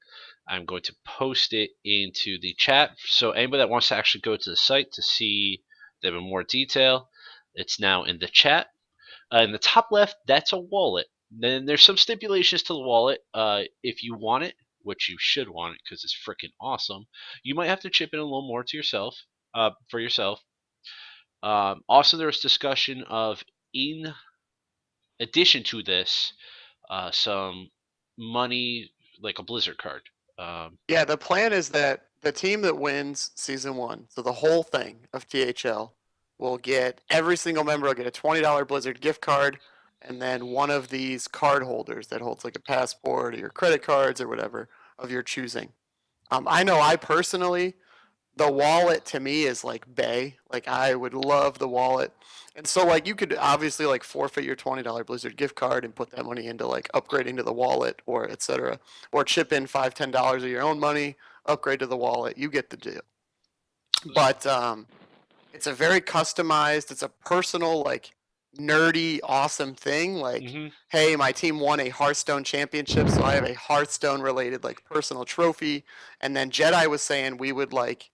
I'm going to post it into the chat. So anybody that wants to actually go to the site to see them in more detail, it's now in the chat. In the top left, that's a wallet. Then there's some stipulations to the wallet. If you want it, which you should want it because it's freaking awesome, you might have to chip in a little more to yourself, for yourself. Also, there's discussion of in addition to this, some money like a Blizzard card. Yeah, the plan is that the team that wins season one, so the whole thing of THL, will get every single member will get a $20 Blizzard gift card, and then one of these card holders that holds like a passport or your credit cards or whatever of your choosing. I know I personally the wallet to me is like Bay. Like I would love the wallet. And so like you could obviously like forfeit your $20 Blizzard gift card and put that money into like upgrading to the wallet or etc. Or chip in $5-10 of your own money, upgrade to the wallet. You get the deal. But it's a very customized, it's a personal, like nerdy, awesome thing. Like, Mm-hmm. hey, my team won a Hearthstone championship, so I have a Hearthstone related like personal trophy. And then Jedi was saying we would like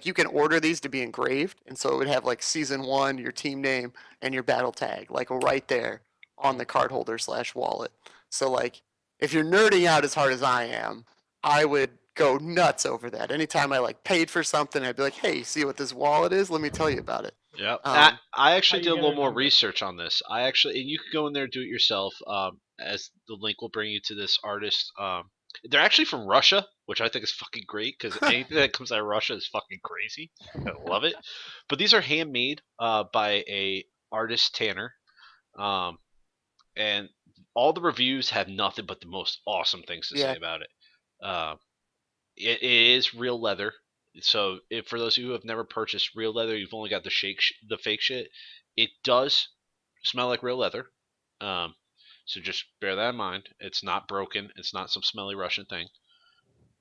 you can order these to be engraved, and so it would have like season one, your team name, and your battle tag, like right there on the card holder slash wallet. So like if you're nerding out as hard as I am, I would go nuts over that. Anytime I like paid for something, I'd be like, "Hey, see what this wallet is? Let me tell you about it." Yep. Um, I actually How did you a little get a more number? research on this. I actually, and you could go in there and do it yourself. As the link will bring you to this artist. They're actually from Russia, which I think is fucking great because anything that comes out of Russia is fucking crazy. I love it. But these are handmade by a artist Tanner, um, and all the reviews have nothing but the most awesome things to say yeah, about it. Uh, it is real leather. So if for those of you who have never purchased real leather, you've only got the fake shit. It does smell like real leather. So just bear that in mind. It's not broken. It's not some smelly Russian thing.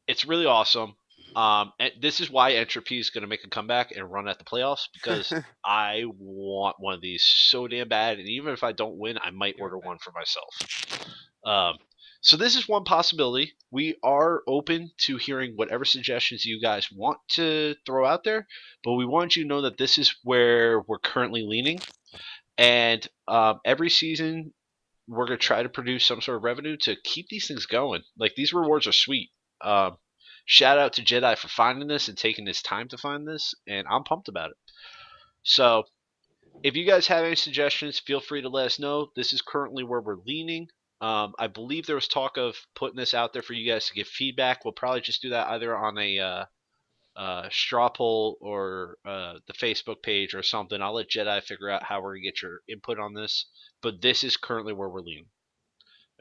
It's really awesome. And this is why Entropy is going to make a comeback and run at the playoffs because I want one of these so damn bad. And even if I don't win, I might order one for myself. So this is one possibility. We are open to hearing whatever suggestions you guys want to throw out there, but we want you to know that this is where we're currently leaning. And every season, we're going to try to produce some sort of revenue to keep these things going. Like, these rewards are sweet. Um, Shout out to Jedi for finding this and taking his time to find this, and I'm pumped about it. So, if you guys have any suggestions, feel free to let us know. This is currently where we're leaning. I believe there was talk of putting this out there for you guys to give feedback. We'll probably just do that either on a straw poll or the Facebook page or something. I'll let Jedi figure out how we're going to get your input on this. But this is currently where we're leaning.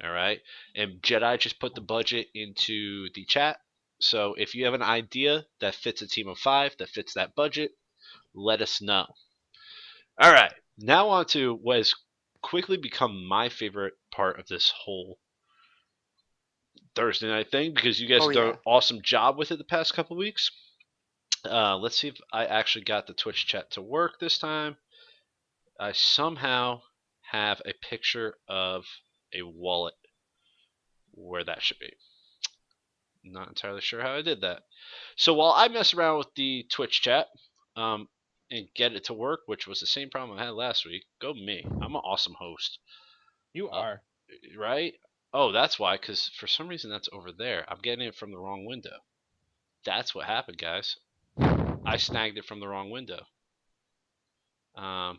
All right. And Jedi just put the budget into the chat. So if you have an idea that fits a team of 5, that fits that budget, let us know. All right. Now on to what has quickly become my favorite part of this whole Thursday night thing because you guys have done an awesome job with it the past couple of weeks. Let's see if I actually got the Twitch chat to work this time. I somehow have a picture of a wallet where that should be. Not entirely sure how I did that. So while I mess around with the Twitch chat and get it to work, which was the same problem I had last week, go me. I'm an awesome host. You are. Right? Oh, that's why, because for some reason that's over there. I'm getting it from the wrong window. That's what happened, guys. I snagged it from the wrong window. All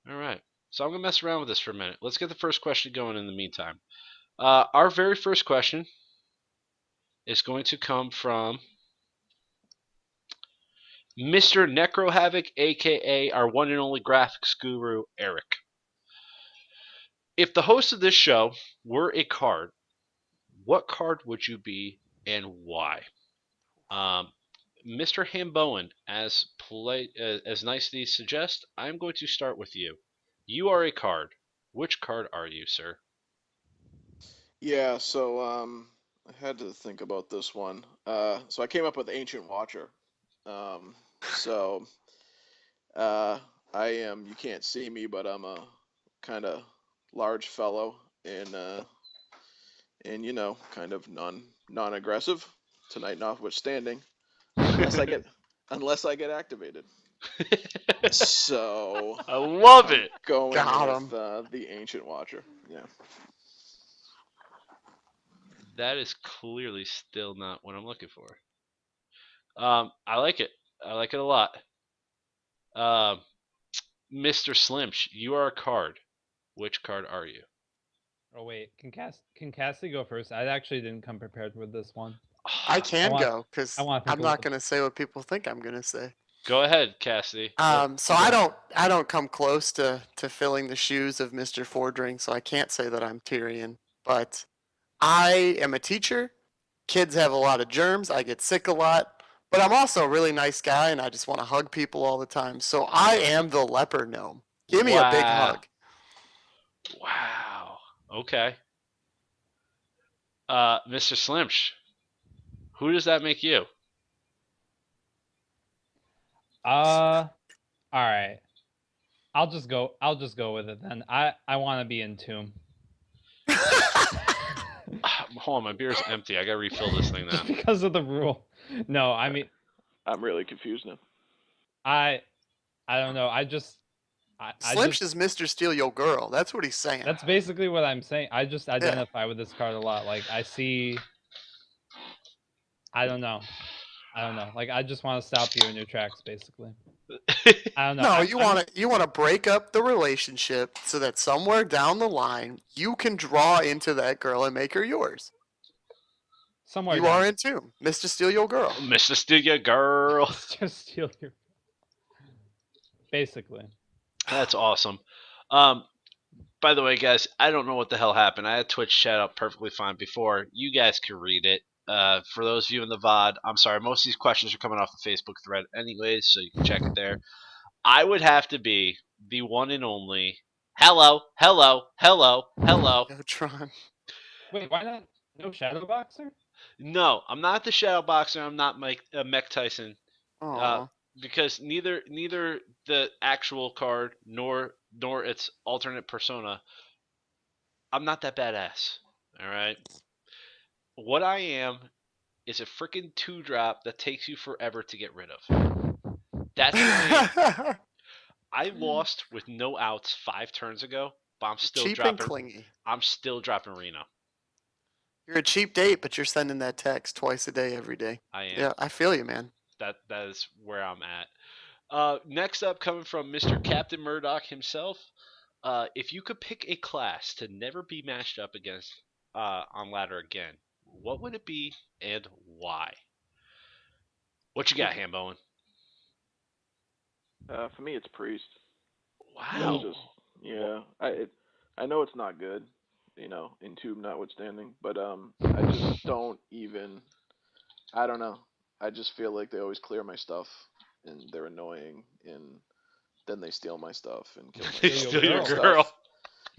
right. So I'm going to mess around with this for a minute. Let's get the first question going in the meantime. Our very first question is going to come from Mr. Necro Havoc, aka our one and only graphics guru, Eric. If the host of this show were a card, what card would you be and why? Mr. Hamboen, as nicely suggests, I'm going to start with you. You are a card. Which card are you, sir? Yeah, so I had to think about this one. So I came up with Ancient Watcher. So I am. You can't see me, but I'm a kind of large fellow and kind of non-aggressive. Tonight notwithstanding, unless I get activated. So I love it. Going Got with the Ancient Watcher. Yeah. That is clearly still not what I'm looking for. I like it. I like it a lot. Mr. Slimsh, you are a card. Which card are you? Oh wait, can Cassie go first? I actually didn't come prepared with this one. I can go because I I'm not going to say what people think I'm going to say. Go ahead, Cassidy. So I don't come close to filling the shoes of Mr. Fordring, so I can't say that I'm Tyrion. But I am a teacher. Kids have a lot of germs. I get sick a lot. But I'm also a really nice guy, and I just want to hug people all the time. So I am the leper gnome. Give me a big hug. Wow. Okay. Mr. Slimsh, who does that make you? All right. I'll just go with it then. I want to be in Tomb. Hold on, my beer's empty. I gotta refill this thing now. Just because of the rule. No, I mean, I'm really confused now. I don't know. Slimsh is Mr. Steal Your Girl. That's what he's saying. That's basically what I'm saying. I just identify with this card a lot. Like I see. I don't know. Like I just want to stop you in your tracks, basically. I don't know. No, you want to break up the relationship so that somewhere down the line you can draw into that girl and make her yours. Somewhere you are in Tomb, Mr. Steal Your Girl. Mr. Steal Your Girl. Mr. Steal Your. Basically. That's awesome. By the way, guys, I don't know what the hell happened. I had Twitch chat up perfectly fine before. You guys can read it. For those of you in the VOD, I'm sorry, most of these questions are coming off the Facebook thread anyways, so you can check it there. I would have to be the one and only hello. Tron. Wait, why not? No Shadow Boxer? No, I'm not the Shadow Boxer. I'm not Mech Tyson. Uh, Oh, because neither the actual card nor its alternate persona. I'm not that badass. All right. What I am is a freaking 2-drop that takes you forever to get rid of. That's who I am. I lost with no outs 5 turns ago, but I'm still cheap and dropping. clingy. I'm still dropping Reno. You're a cheap date, but you're sending that text twice a day, every day. I am. Yeah, I feel you, man. That is where I'm at. Next up, coming from Mr. Captain Murdoch himself, if you could pick a class to never be matched up against on ladder again, what would it be and why? What you got, Hambowen? For me, it's priest. That's Wow. just yeah. I know it's not good, in tube notwithstanding, but I just don't even. I don't know. I just feel like they always clear my stuff, and they're annoying, and then they steal my stuff and kill my They stuff steal and your stuff. girl.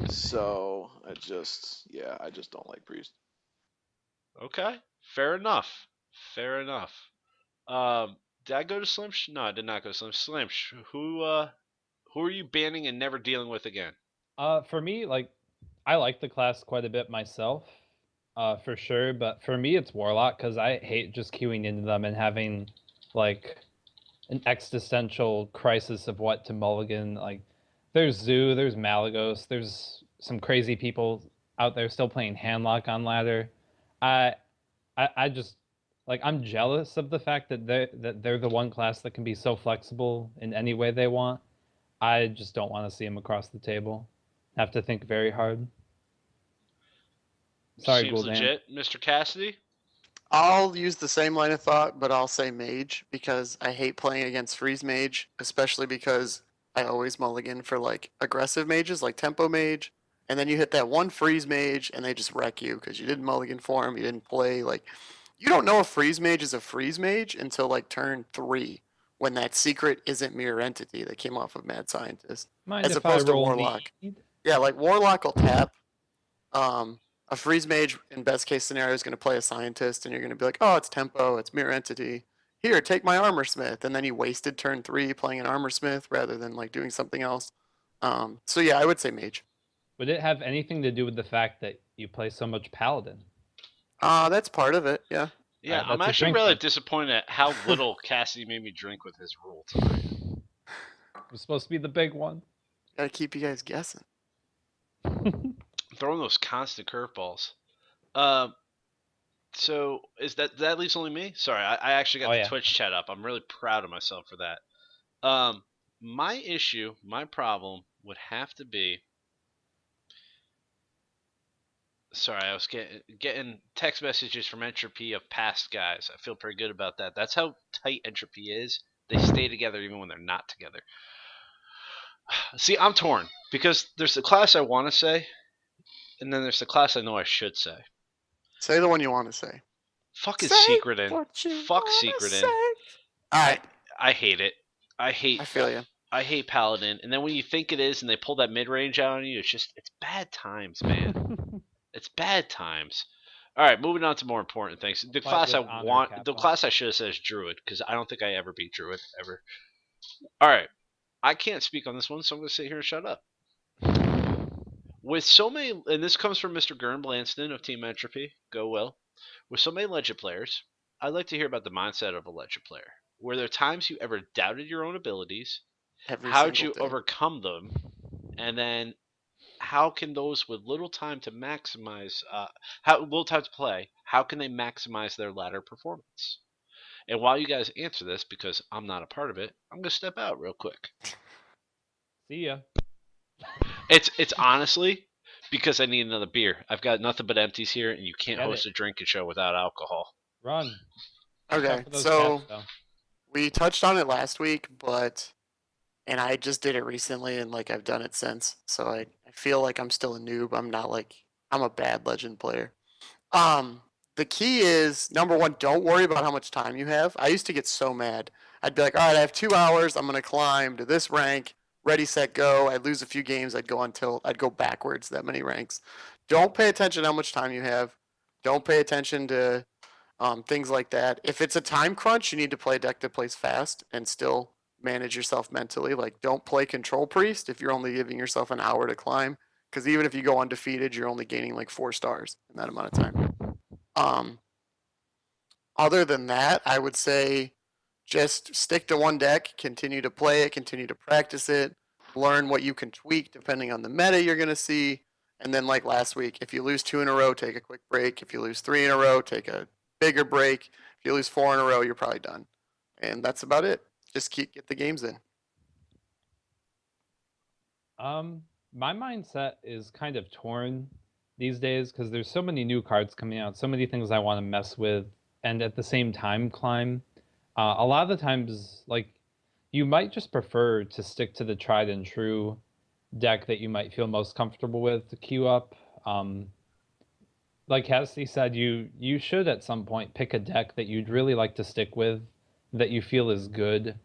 So I just don't like priest. Okay, fair enough. Fair enough. Did I go to Slim? No, I did not go to Slim. Slim, who are you banning and never dealing with again? For me, like, I like the class quite a bit myself, for sure. But for me, it's Warlock because I hate just queuing into them and having like an existential crisis of what to mulligan. Like, there's Zoo, there's Malagos, there's some crazy people out there still playing Handlock on ladder. I, I just like I'm jealous of the fact that they're the one class that can be so flexible in any way they want. I just don't want to see them across the table. Have to think very hard. Sorry, Seems Gul'dan. legit, Mr. Cassidy. I'll use the same line of thought, but I'll say mage because I hate playing against freeze mage, especially because I always mulligan for like aggressive mages like tempo mage, and then you hit that one freeze mage and they just wreck you because you didn't mulligan for him, you didn't play like you don't know if freeze mage is a freeze mage until like turn 3 when that secret isn't mirror entity that came off of Mad Scientist Mind as if I opposed to roll warlock. need? Yeah, like warlock will tap. A freeze mage in best case scenario is going to play a scientist, and you're going to be like, oh, it's tempo, it's mirror entity. Here, take my armor smith, and then you wasted turn 3 playing an armor smith rather than like doing something else. So yeah, I would say mage. Would it have anything to do with the fact that you play so much paladin? That's part of it. Yeah. Yeah, Alright, I'm that's a actually drink really then. disappointed at how little Cassidy made me drink with his rule tonight. It was supposed to be the big one. Gotta keep you guys guessing. Throwing those constant curveballs. So is that leaves only me? Sorry, I actually got Oh, the yeah. Twitch chat up. I'm really proud of myself for that. My issue, my problem would have to be. Sorry, I was getting text messages from Entropy of past guys. I feel pretty good about that. That's how tight Entropy is. They stay together even when they're not together. See, I'm torn because there's the class I want to say, and then there's the class I know I should say. Say the one you want to say. Fuck is Say Secret in. what you Fuck wanna Secret in. say. All right, I hate it. I feel you. I hate Paladin, and then when you think it is, and they pull that mid range out on you, it's bad times, man. It's bad times. All right, moving on to more important things. The class I with honor, want, Kappa. the class I should have said is Druid, because I don't think I ever beat Druid ever. All right, I can't speak on this one, so I'm gonna sit here and shut up. With so many, and this comes from Mr. Gurn Blanston of Team Entropy. Go Will. With so many legend players, I'd like to hear about the mindset of a legend player. Were there times you ever doubted your own abilities? Every How'd single you day. overcome them? And then, how can those with little time to maximize, little time to play, how can they maximize their ladder performance? And while you guys answer this, because I'm not a part of it, I'm gonna step out real quick. See ya. It's honestly because I need another beer. I've got nothing but empties here, and you can't Get host it. a drinking show without alcohol. Run. Watch Okay, out for those so cats, though. we touched on it last week, and I just did it recently, and like I've done it since. So I feel like I'm still a noob. I'm not like I'm a bad legend player. The key is number one, don't worry about how much time you have. I used to get so mad. I'd be like, all right, I have 2 hours. I'm gonna climb to this rank. Ready, set, go. I'd lose a few games. I'd go on tilt. I'd go backwards that many ranks. don't pay attention to how much time you have. Don't pay attention to things like that. If it's a time crunch, you need to play a deck that plays fast and still manage yourself mentally. Like, don't play Control Priest if you're only giving yourself an hour to climb, because even if you go undefeated, you're only gaining like 4 stars in that amount of time. Um, Other than that, I would say just stick to one deck, continue to play it, continue to practice it, learn what you can tweak depending on the meta you're going to see. And then, like last week, if you lose 2 in a row, take a quick break. If you lose 3 in a row, take a bigger break. If you lose 4 in a row, you're probably done. And that's about it. Just get the games in. My mindset is kind of torn these days because there's so many new cards coming out, so many things I want to mess with, and at the same time climb. A lot of the times, like, you might just prefer to stick to the tried and true deck that you might feel most comfortable with to queue up. Like Cassie said, you should at some point pick a deck that you'd really like to stick with, that you feel is good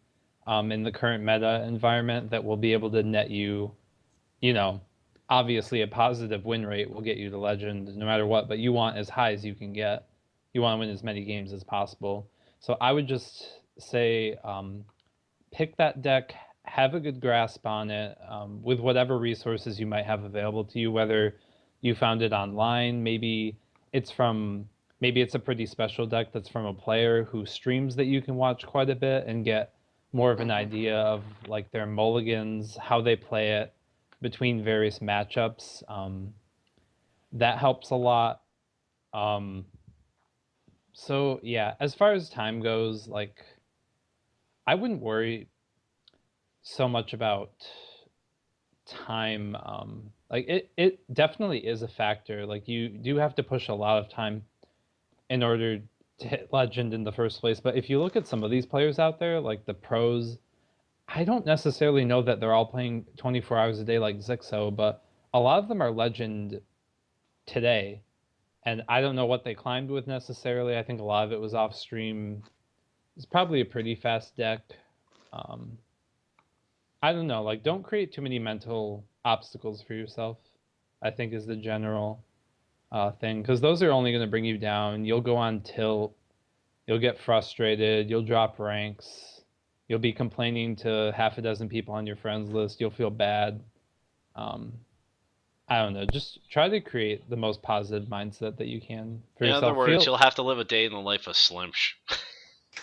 in the current meta environment, that will be able to net you, you know, obviously a positive win rate will get you to legend no matter what, but you want as high as you can get. You want to win as many games as possible. So I would just say pick that deck, have a good grasp on it with whatever resources you might have available to you, whether you found it online, maybe it's a pretty special deck that's from a player who streams that you can watch quite a bit and get more of an idea of like their mulligans, how they play it between various matchups. That helps a lot. So yeah, as far as time goes, like I wouldn't worry so much about time. Like it definitely is a factor. Like you do have to push a lot of time in order to hit legend in the first place. But if you look at some of these players out there, like the pros, I don't necessarily know that they're all playing 24 hours a day like Zixo, but a lot of them are legend today. And I don't know what they climbed with necessarily. I think a lot of it was off stream. It's probably a pretty fast deck. I don't know. Like, don't create too many mental obstacles for yourself, I think is the general thing. Because those are only going to bring you down. You'll go on tilt. You'll get frustrated. You'll drop ranks. You'll be complaining to half a dozen people on your friends list. You'll feel bad. I don't know. Just try to create the most positive mindset that you can for In yourself. other words, you'll have to live a day in the life of Slimsh.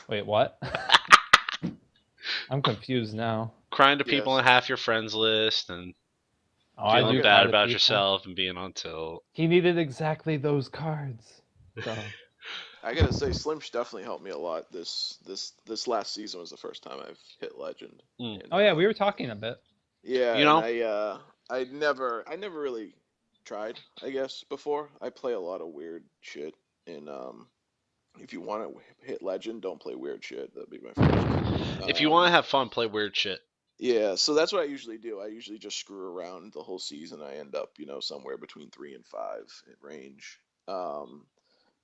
Wait, what? I'm confused now. Crying to people on half your friends list and feeling bad about yourself and being on tilt. He needed exactly those cards. So. I gotta say, Slimsh definitely helped me a lot. This last season was the first time I've hit legend. Mm. Oh yeah, we were talking a bit. Yeah, you know, and I never really tried, I guess, before. I play a lot of weird shit, and if you want to hit legend, don't play weird shit. That'd be my first. If you want to have fun, play weird shit. Yeah, so that's what I usually do. I usually just screw around the whole season. I end up, somewhere between 3 and 5 in range.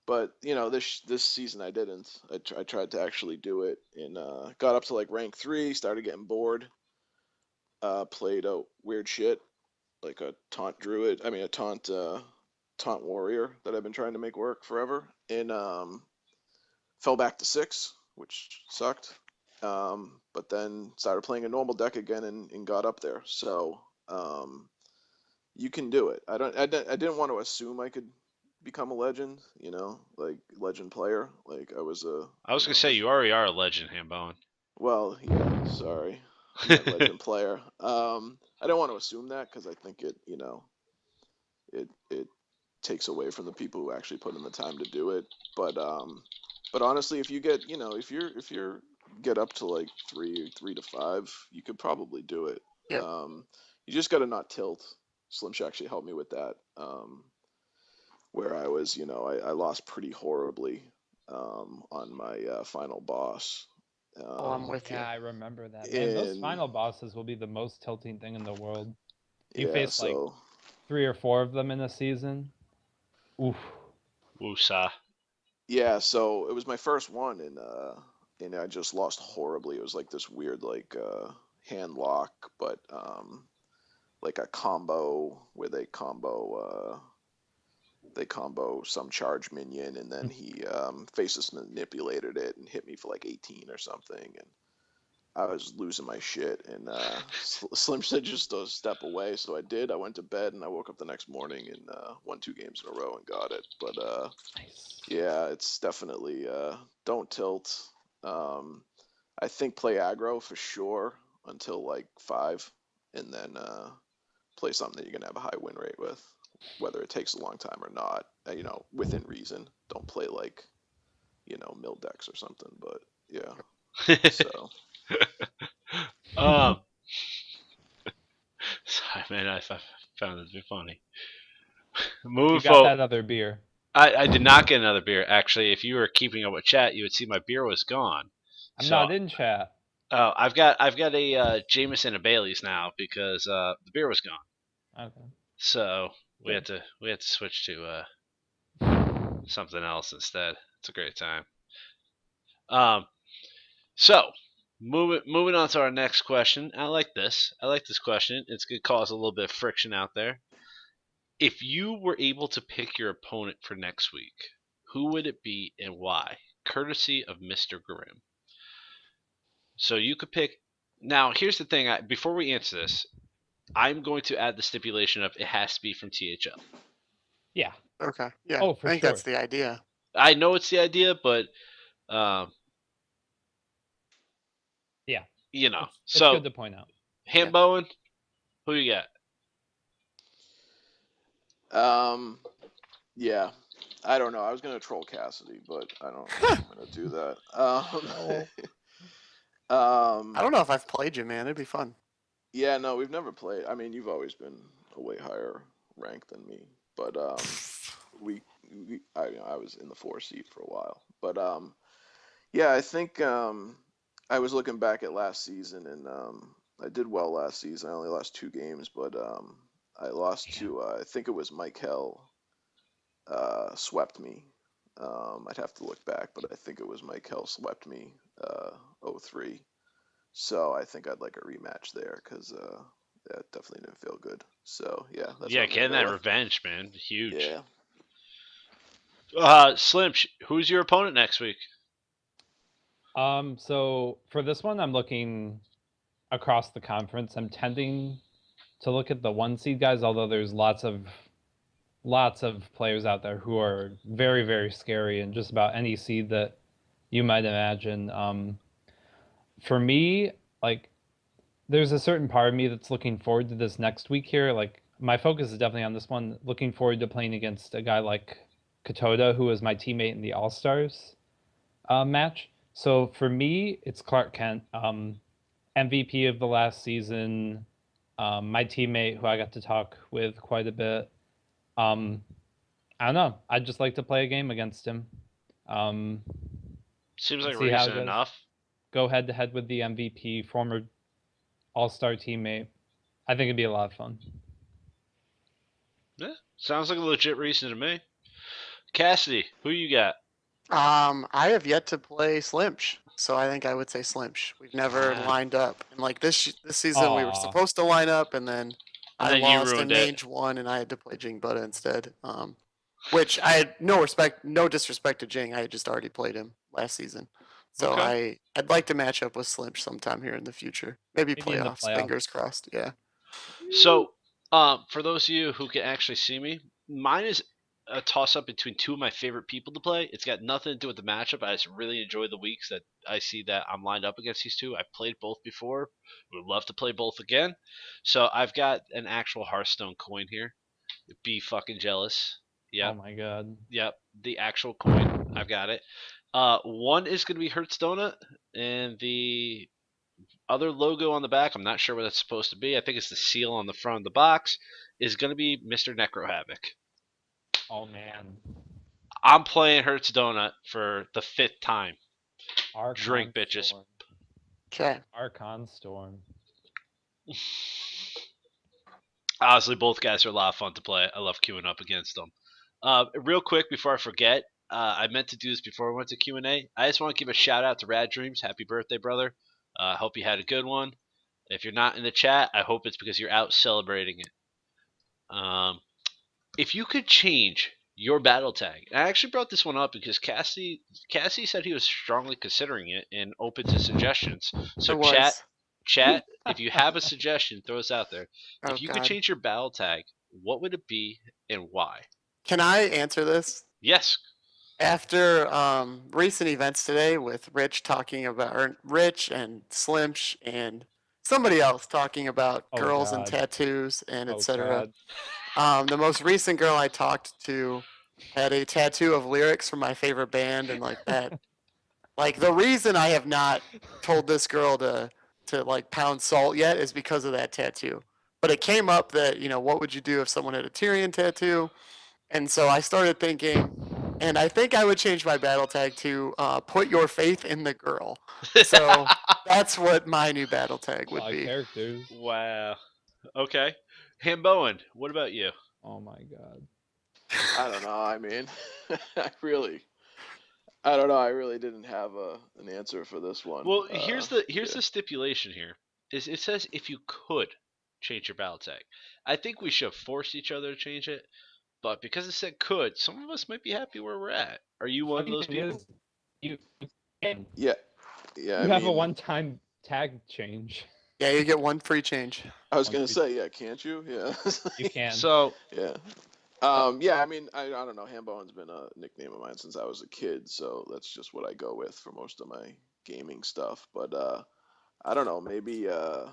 But this season I didn't. I tried to actually do it and got up to like rank 3. Started getting bored. Played out weird shit like a taunt druid. I mean a taunt warrior that I've been trying to make work forever, and fell back to 6, which sucked. But then started playing a normal deck again and got up there. So you can do it. I didn't want to assume I could become a legend, like legend player. Like I was gonna say you already are a legend, Hambone. Well, yeah, sorry, I'm not a legend player. I don't want to assume that because I think it takes away from the people who actually put in the time to do it. But honestly, if you get if you're get up to like 3 to 5, you could probably do it. Yep. You just got to not tilt. Slimsh actually helped me with that. Where I was, I lost pretty horribly on my final boss. I'm with you. Yeah, I remember that. Man, those final bosses will be the most tilting thing in the world. You face like 3 or 4 of them in a season. Oof. Woosah. Yeah, so it was my first one, and I just lost horribly. It was like this weird like hand lock, but like a combo where they combo they combo some charge minion, and then he faces manipulated it and hit me for like 18 or something, and I was losing my shit. And Slim said just to step away, so I did. I went to bed, and I woke up the next morning and won 2 games in a row and got it. But Nice. yeah, it's definitely don't tilt. I think play aggro for sure until like 5, and then play something that you're gonna have a high win rate with, whether it takes a long time or not. Within reason. Don't play like mill decks or something. But yeah, so um, sorry, man, I found it to be funny. Moving You got forward, that other beer. I did not get another beer. Actually, if you were keeping up with chat, you would see my beer was gone. I'm So not in chat. I've got a Jameson and Bailey's now because the beer was gone. Okay. So we had to switch to something else instead. It's a great time. So moving on to our next question. I like this. I like this question. It's gonna cause a little bit of friction out there. If you were able to pick your opponent for next week, who would it be and why? Courtesy of Mr. Grimm. So you could pick. Now, here's the thing. Before we answer this, I'm going to add the stipulation of it has to be from THL. Yeah. Okay. Yeah. Oh, for I think sure. that's the idea. I know it's the idea, but um, Yeah. It's So good to point out. Hambowen, who you got? Yeah, I don't know. I was gonna troll Cassidy, but I don't think I'm gonna do that. I don't know if I've played you, man. It'd be fun. Yeah, no, we've never played. I mean, you've always been a way higher rank than me, but I was in the 4 seat for a while, but yeah, I think I was looking back at last season, and I did well last season. I only lost 2 games, but I lost to I think it was Michael swept me. I'd have to look back, but I think it was Michael swept me 0-3. So I think I'd like a rematch there because that definitely didn't feel good. So yeah, that's Yeah, what I'm gonna getting go that with. revenge, man, huge. Yeah. Slim, who's your opponent next week? So for this one, I'm looking across the conference. I'm tending to look at the 1 seed guys, although there's lots of players out there who are very, very scary in just about any seed that you might imagine. For me, like, there's a certain part of me that's looking forward to this next week here. Like, my focus is definitely on this one. Looking forward to playing against a guy like Katoda, who was my teammate in the All Stars match. So for me, it's Clark Kent, MVP of the last season, my teammate who I got to talk with quite a bit. I don't know. I'd just like to play a game against him. Seems like see how it recent goes. enough. Go head to head with the MVP, former All-Star teammate. I think it'd be a lot of fun. Yeah, sounds like a legit reason to me. Cassidy, who you got? I have yet to play Slimsh, so I think I would say Slimsh. We've never lined up, and like this season we were Aw. supposed to line up, and then I then you lost and ruined it. Mange won, and I had to play Jing Buddha instead. Which I had no disrespect to Jing. I had just already played him last season, so Okay. I'd like to match up with Slimsh sometime here in the future. Maybe Maybe in the playoffs. Fingers crossed. Yeah. So, for those of you who can actually see me, mine is a toss up between two of my favorite people to play. It's got nothing to do with the matchup. I just really enjoy the weeks that I see that I'm lined up against these two. I've played both before. Would love to play both again. So I've got an actual Hearthstone coin here. Be fucking jealous. Yep. Oh my god. Yep. The actual coin. I've got it. One is going to be Hertz Donut, and the other logo on the back, I'm not sure what that's supposed to be. I think it's the seal on the front of the box, is going to be Mr. Necro Havoc. Oh man. I'm playing Hertz Donut for the 5th time. Archon Drink, bitches. Storm. Okay. Archon Storm. Honestly, both guys are a lot of fun to play. I love queuing up against them. Real quick, before I forget, I meant to do this before we went to Q&A. I just want to give a shout out to Rad Dreams. Happy birthday, brother. I hope you had a good one. If you're not in the chat, I hope it's because you're out celebrating it. If you could change your battle tag. And I actually brought this one up because Cassie said he was strongly considering it and open to suggestions. So I was. chat, if you have a suggestion, throw us out there. Oh If you could God. change your battle tag, what would it be and why? Can I answer this? Yes. After recent events today with Rich and Slimsh and somebody else talking about Oh, girls and God. tattoos and Oh, etc. God. The most recent girl I talked to had a tattoo of lyrics from my favorite band and like that. Like the reason I have not told this girl to like pound salt yet is because of that tattoo. But it came up that, what would you do if someone had a Tyrion tattoo? And so I started thinking, and I think I would change my battle tag to put your faith in the girl. So that's what my new battle tag A would lot of be. characters. Wow. Okay. Hamboen, what about you? Oh my God. I don't know. I mean, I don't know. I really didn't have an answer for this one. Well, here's the Yeah. stipulation here. Is it says if you could change your battle tag. I think we should force each other to change it, but because it said could, some of us might be happy where we're at. Are you one of Funny those thing people? is, you can. Yeah. Yeah. You I have a mean, one-time tag change. Yeah, you get one free change. I was One gonna free- say, yeah. Can't you? Yeah. You can. So, Yeah. Yeah, I mean, I don't know. Hambone's been a nickname of mine since I was a kid, so that's just what I go with for most of my gaming stuff. But I don't know. Maybe I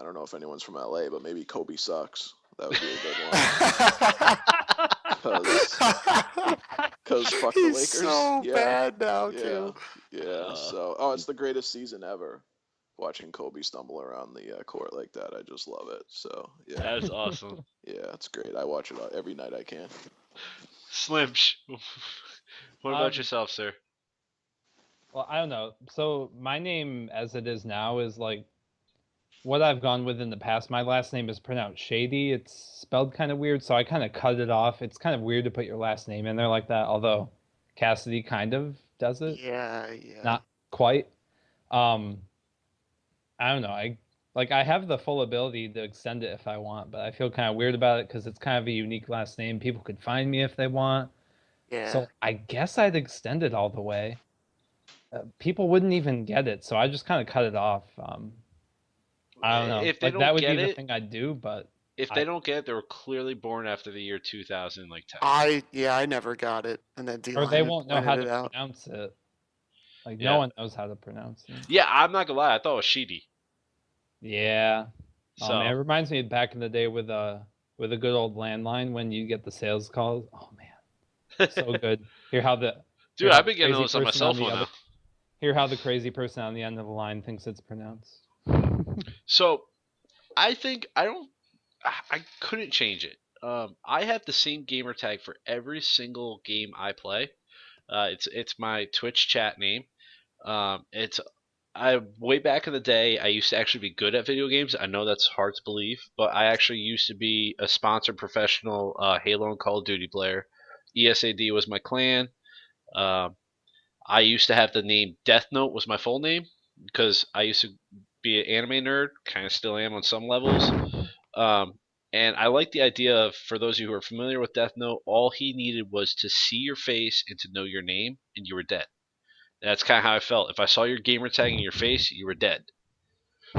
don't know if anyone's from LA, but maybe Kobe sucks. That would be a good one. Cause fuck the He's Lakers. so Yeah. bad now Yeah. too. Yeah. So, it's the greatest season ever. Watching Kobe stumble around the court like that, I just love it. So yeah, that's awesome. yeah, it's great. I watch it every night I can. Slimsh, what about Um, yourself, sir? Well, I don't know. So my name, as it is now, is like what I've gone with in the past. My last name is pronounced Shady. It's spelled kind of weird, so I kind of cut it off. It's kind of weird to put your last name in there like that, although Cassidy kind of does it. Yeah. Not quite. Um, I don't know. I have the full ability to extend it if I want, but I feel kind of weird about it because it's kind of a unique last name. People could find me if they want. Yeah. So I guess I'd extend it all the way. People wouldn't even get it, so I just kind of cut it off. I don't know. If they Like don't that would get be the it, thing I'd do, but if they don't get it, they were clearly born after the year 2000, like 10. I never got it, and then or they D-Line won't know how pointed it to out. pronounce it. Like Yeah. no one knows how to pronounce it. Yeah, I'm not gonna lie. I thought it was Sheedy. Yeah. So Oh man, it reminds me of back in the day with a good old landline when you get the sales calls. Oh man, so good. Hear how the dude, hear how I've been the getting crazy those on my person cell the phone other- now. Hear how the crazy person on the end of the line thinks it's pronounced. So I think I couldn't change it. I have the same gamer tag for every single game I play. It's my Twitch chat name. It's I way back in the day I used to actually be good at video games. I know that's hard to believe, but I actually used to be a sponsored professional Halo and Call of Duty player. ESAD was my clan. Um, I used to have the name Death Note was my full name because I used to be an anime nerd, kind of still am on some levels. And I like the idea of, for those of you who are familiar with Death Note, all he needed was to see your face and to know your name, and you were dead. That's kind of how I felt. If I saw your gamer tag in your face, you were dead.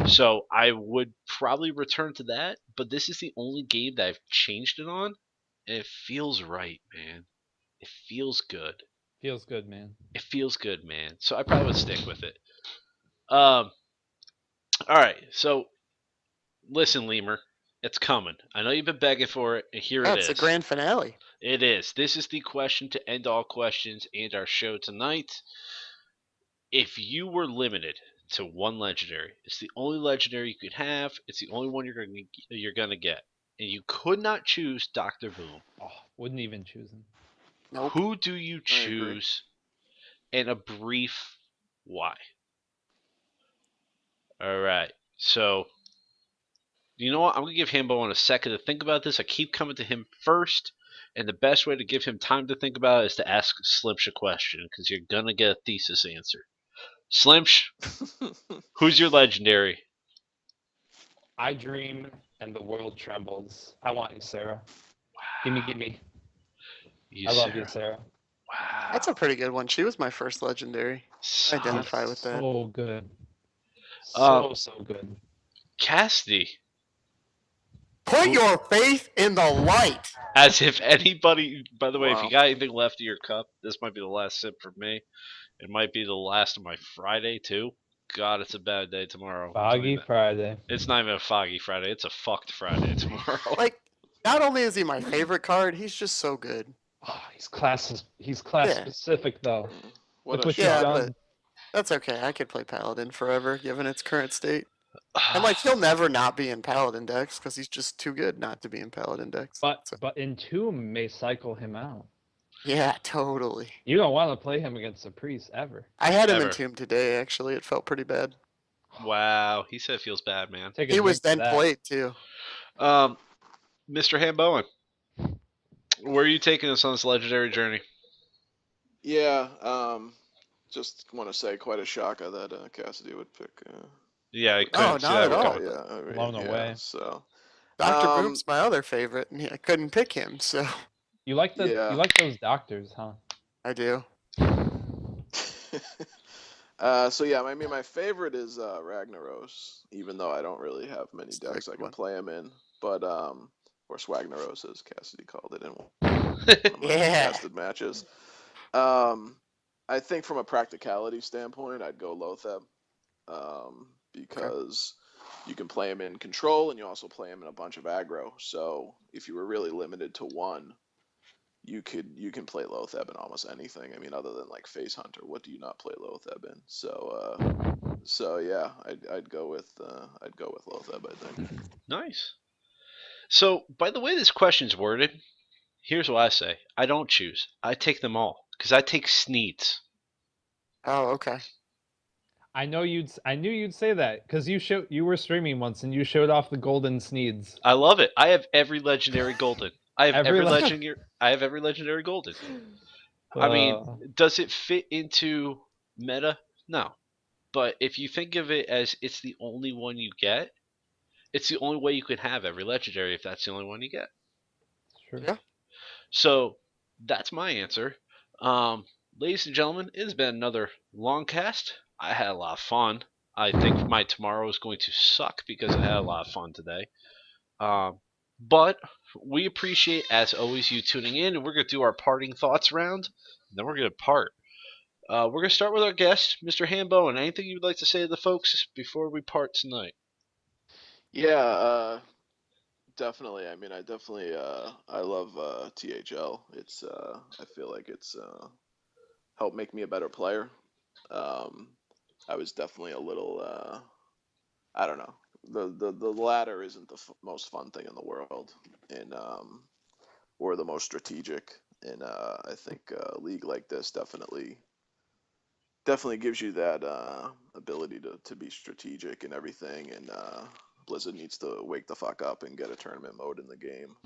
So I would probably return to that, but this is the only game that I've changed it on, and it feels right, man. It feels good. Feels good, man. It feels good, man. So I probably would stick with it. All right. So listen, Lemur, it's coming. I know you've been begging for it, and here it That's is. the grand finale. It is. This is the question to end all questions and our show tonight. If you were limited to one legendary, it's the only legendary you could have. It's the only one you're gonna get, and you could not choose Doctor Boom. Oh, wouldn't even choose him. Nope. Who do you agree. choose, and a brief why? All right. So, you know what? I'm going to give Hambo a second to think about this. I keep coming to him first, and the best way to give him time to think about it is to ask Slimsh a question, because you're going to get a thesis answer. Slimsh, who's your legendary? I dream and the world trembles. I want you, Sarah. Gimme, gimme. I love you, Sarah. Wow. That's a pretty good one. She was my first legendary. So, Identify with that. So good. Um, So good. Cassidy. Put your faith in the light. As if anybody, by the way, if you Wow. got anything left of your cup, this might be the last sip for me. It might be the last of my Friday, too. God, it's a bad day tomorrow. Foggy Friday. It's not even a foggy Friday. It's a fucked Friday tomorrow. Like, not only is he my favorite card, he's just so good. Oh, he's class Yeah. specific though. What Look a what shot. you've Yeah, done. but that's okay. I could play Paladin forever, given its current state. And like, he'll never not be in Paladin decks because he's just too good not to be in Paladin decks. But So, Entomb may cycle him out. yeah, totally. You don't want to play him against a priest ever. I had him Ever. in Tomb today. Actually, it felt pretty bad. Wow, he said it feels bad, man. Take a He drink was for then that. played too. Mr. Hambowen, where are you taking us on this legendary journey? Yeah, just want to say quite a shocker that Cassidy would pick. Yeah, I No, couldn't see not that at one all. coming. Yeah, I mean, Blown yeah, away. So, Dr. Um, Boom's my other favorite, and I couldn't pick him, so You like Yeah. you like those doctors, huh? I do. so yeah, I mean, my favorite is Ragnaros, even though I don't really have many It's a decks I good can one. play him in. But or Swagnaros, as Cassidy called it in one of my Yeah. casted matches. I think from a practicality standpoint, I'd go Lotheb, because you can play him in control and you also play him in a bunch of aggro. So if you were really limited to one, you can play Lotheb in almost anything. I mean, other than like Face Hunter, what do you not play Lotheb in? So yeah, I'd go with Lotheb, I think. Nice. So, by the way this question's worded, here's what I say. I don't choose. I take them all. Because I take Sneeds. Oh, okay. I knew you'd say that because you were streaming once and you showed off the golden Sneeds. I love it. I have every legendary golden. I have Every every legendary golden. I mean, does it fit into meta? No. But if you think of it as it's the only one you get, it's the only way you can have every legendary if that's the only one you get. True. Yeah. So that's my answer. Ladies and gentlemen, it has been another long cast. I had a lot of fun. I think my tomorrow is going to suck because I had a lot of fun today. But we appreciate, as always, you tuning in, and we're going to do our parting thoughts round, and then we're going to part. We're going to start with our guest, Mr. Hambo, and anything you'd like to say to the folks before we part tonight? Yeah, definitely. I mean, I love THL. It's I feel like it's helped make me a better player. I was definitely a little I don't know. The ladder isn't the most fun thing in the world, and or the most strategic. And I think a league like this definitely gives you that ability to be strategic and everything. And Blizzard needs to wake the fuck up and get a tournament mode in the game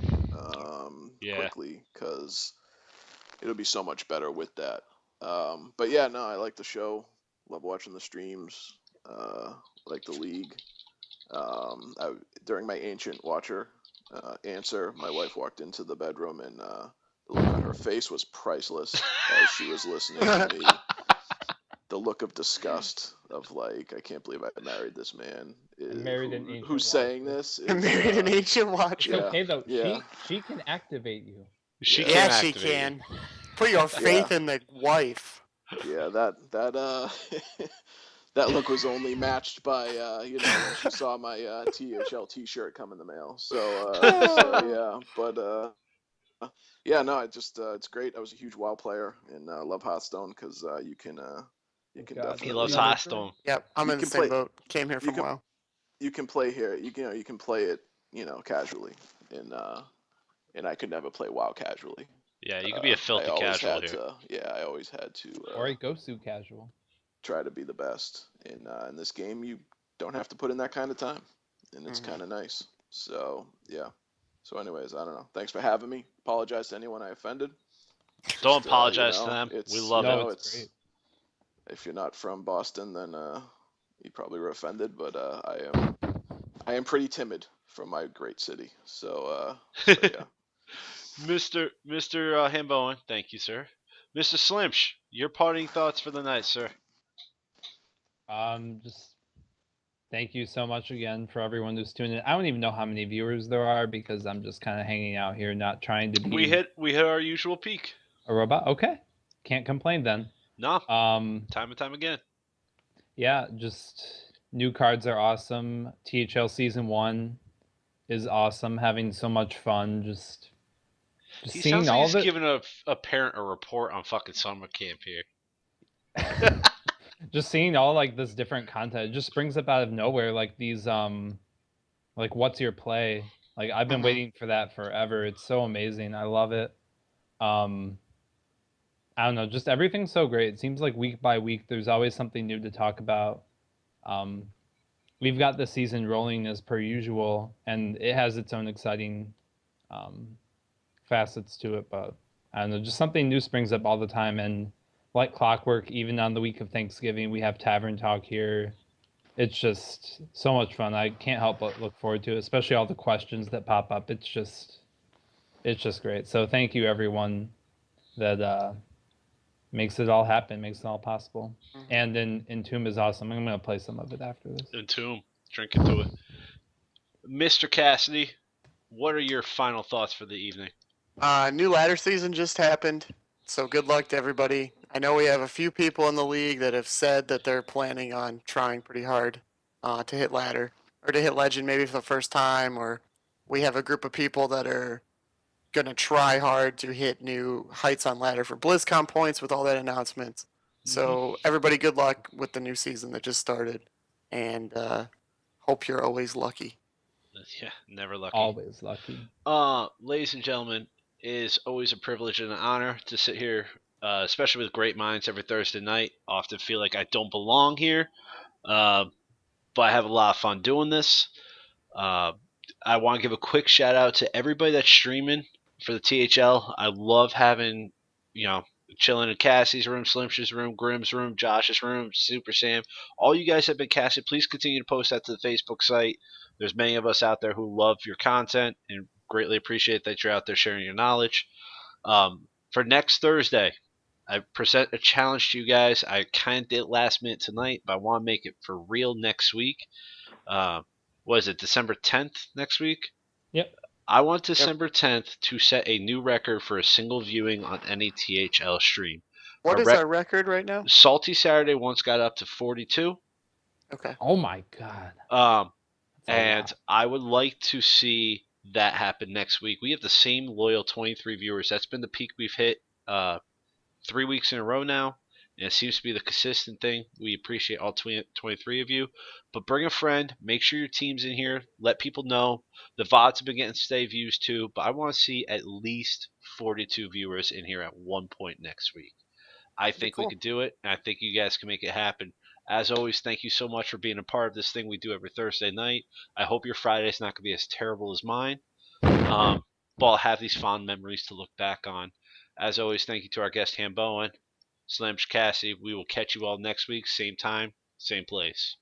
quickly, because it'll be so much better with that. But yeah, no, I like the show. Love watching the streams. Like the league. During my Ancient Watcher answer, my wife walked into the bedroom, and the look on her face was priceless as she was listening to me. The look of disgust of like, I can't believe I married this man. Married an Ancient Who's saying this? I married an Ancient It's Watcher. okay though. Yeah. She can activate you. She Yeah, can she activate you. can. Put your faith in the wife. Yeah, that that look was only matched by when she saw my THL T-shirt come in the mail. So yeah, but yeah, no, it's great. I was a huge WoW player, and love Hearthstone because you can definitely. He loves Hearthstone. Yep, I'm You in the can same play- boat. Came here from WoW. You can play here. You can play it casually, and I could never play WoW casually. Yeah, you could be a filthy casual here. I always had to. Or a Gosu casual. Try to be the best. In this game, you don't have to put in that kind of time, and it's kind of nice. So yeah. So anyways, I don't know. Thanks for having me. Apologize to anyone I offended. Don't apologize to them. We love it. It's great. If you're not from Boston, then you probably were offended. But I am pretty timid from my great city. So yeah. Mr. Hamboen, thank you, sir. Mr. Slimsh, your parting thoughts for the night, sir. Just thank you so much again for everyone who's tuning in. I don't even know how many viewers there are because I'm just kind of hanging out here, not trying to be We hit our usual peak. a robot. Okay, can't complain then. No, Um, time and time again. yeah, just new cards are awesome. THL season 1 is awesome. Having so much fun. Just He seeing sounds like all he's of it. giving a parent a report on fucking summer camp here. Just seeing all like this different content, it just springs up out of nowhere. Like these like what's your play? Like I've been waiting for that forever. It's so amazing. I love it. Um I don't know, just everything's so great. It seems like week by week there's always something new to talk about. Um we've got the season rolling as per usual, and it has its own exciting facets to it, but I don't know, just something new springs up all the time. And like clockwork, even on the week of Thanksgiving, we have Tavern Talk here. It's just so much fun. I can't help but look forward to it, especially all the questions that pop up. It's just great. So thank you everyone that makes it all happen, makes it all possible. And Entomb is awesome. I'm gonna play some of it after this. Entomb, drink into it. Mr. Cassidy, what are your final thoughts for the evening? New ladder season just happened, so good luck to everybody. I know we have a few people in the league that have said that they're planning on trying pretty hard to hit ladder or to hit legend maybe for the first time, or we have a group of people that are going to try hard to hit new heights on ladder for BlizzCon points with all that announcements. So everybody, good luck with the new season that just started, and hope you're always lucky. Yeah, never lucky. Always lucky. Ladies and gentlemen, it is always a privilege and an honor to sit here, especially with great minds every Thursday night. I often feel like I don't belong here, but I have a lot of fun doing this. I want to give a quick shout out to everybody that's streaming for the THL. I love having, chilling in Cassie's room, Slimsh's room, Grimm's room, Josh's room, Super Sam. All you guys have been casted. Please continue to post that to the Facebook site. There's many of us out there who love your content and greatly appreciate that you're out there sharing your knowledge. For next Thursday, I present a challenge to you guys. I kind of did it last minute tonight, but I want to make it for real next week. What is it, December 10th next week? Yep. I want December 10th to set a new record for a single viewing on any THL stream. What is our record right now? Salty Saturday once got up to 42. Okay. Oh my god. And I would like to see that happen next week. We have the same loyal 23 viewers. That's been the peak we've hit 3 weeks in a row now, and it seems to be the consistent thing. We appreciate all 23 of you. But bring a friend. Make sure your team's in here. Let people know. The VODs have been getting steady views too, but I want to see at least 42 viewers in here at one point next week. I think we could do it, and I think you guys can make it happen. As always, thank you so much for being a part of this thing we do every Thursday night. I hope your Friday's not going to be as terrible as mine. But I'll have these fond memories to look back on. As always, thank you to our guest, Hamboen, Slimsh, Cassie. We will catch you all next week, same time, same place.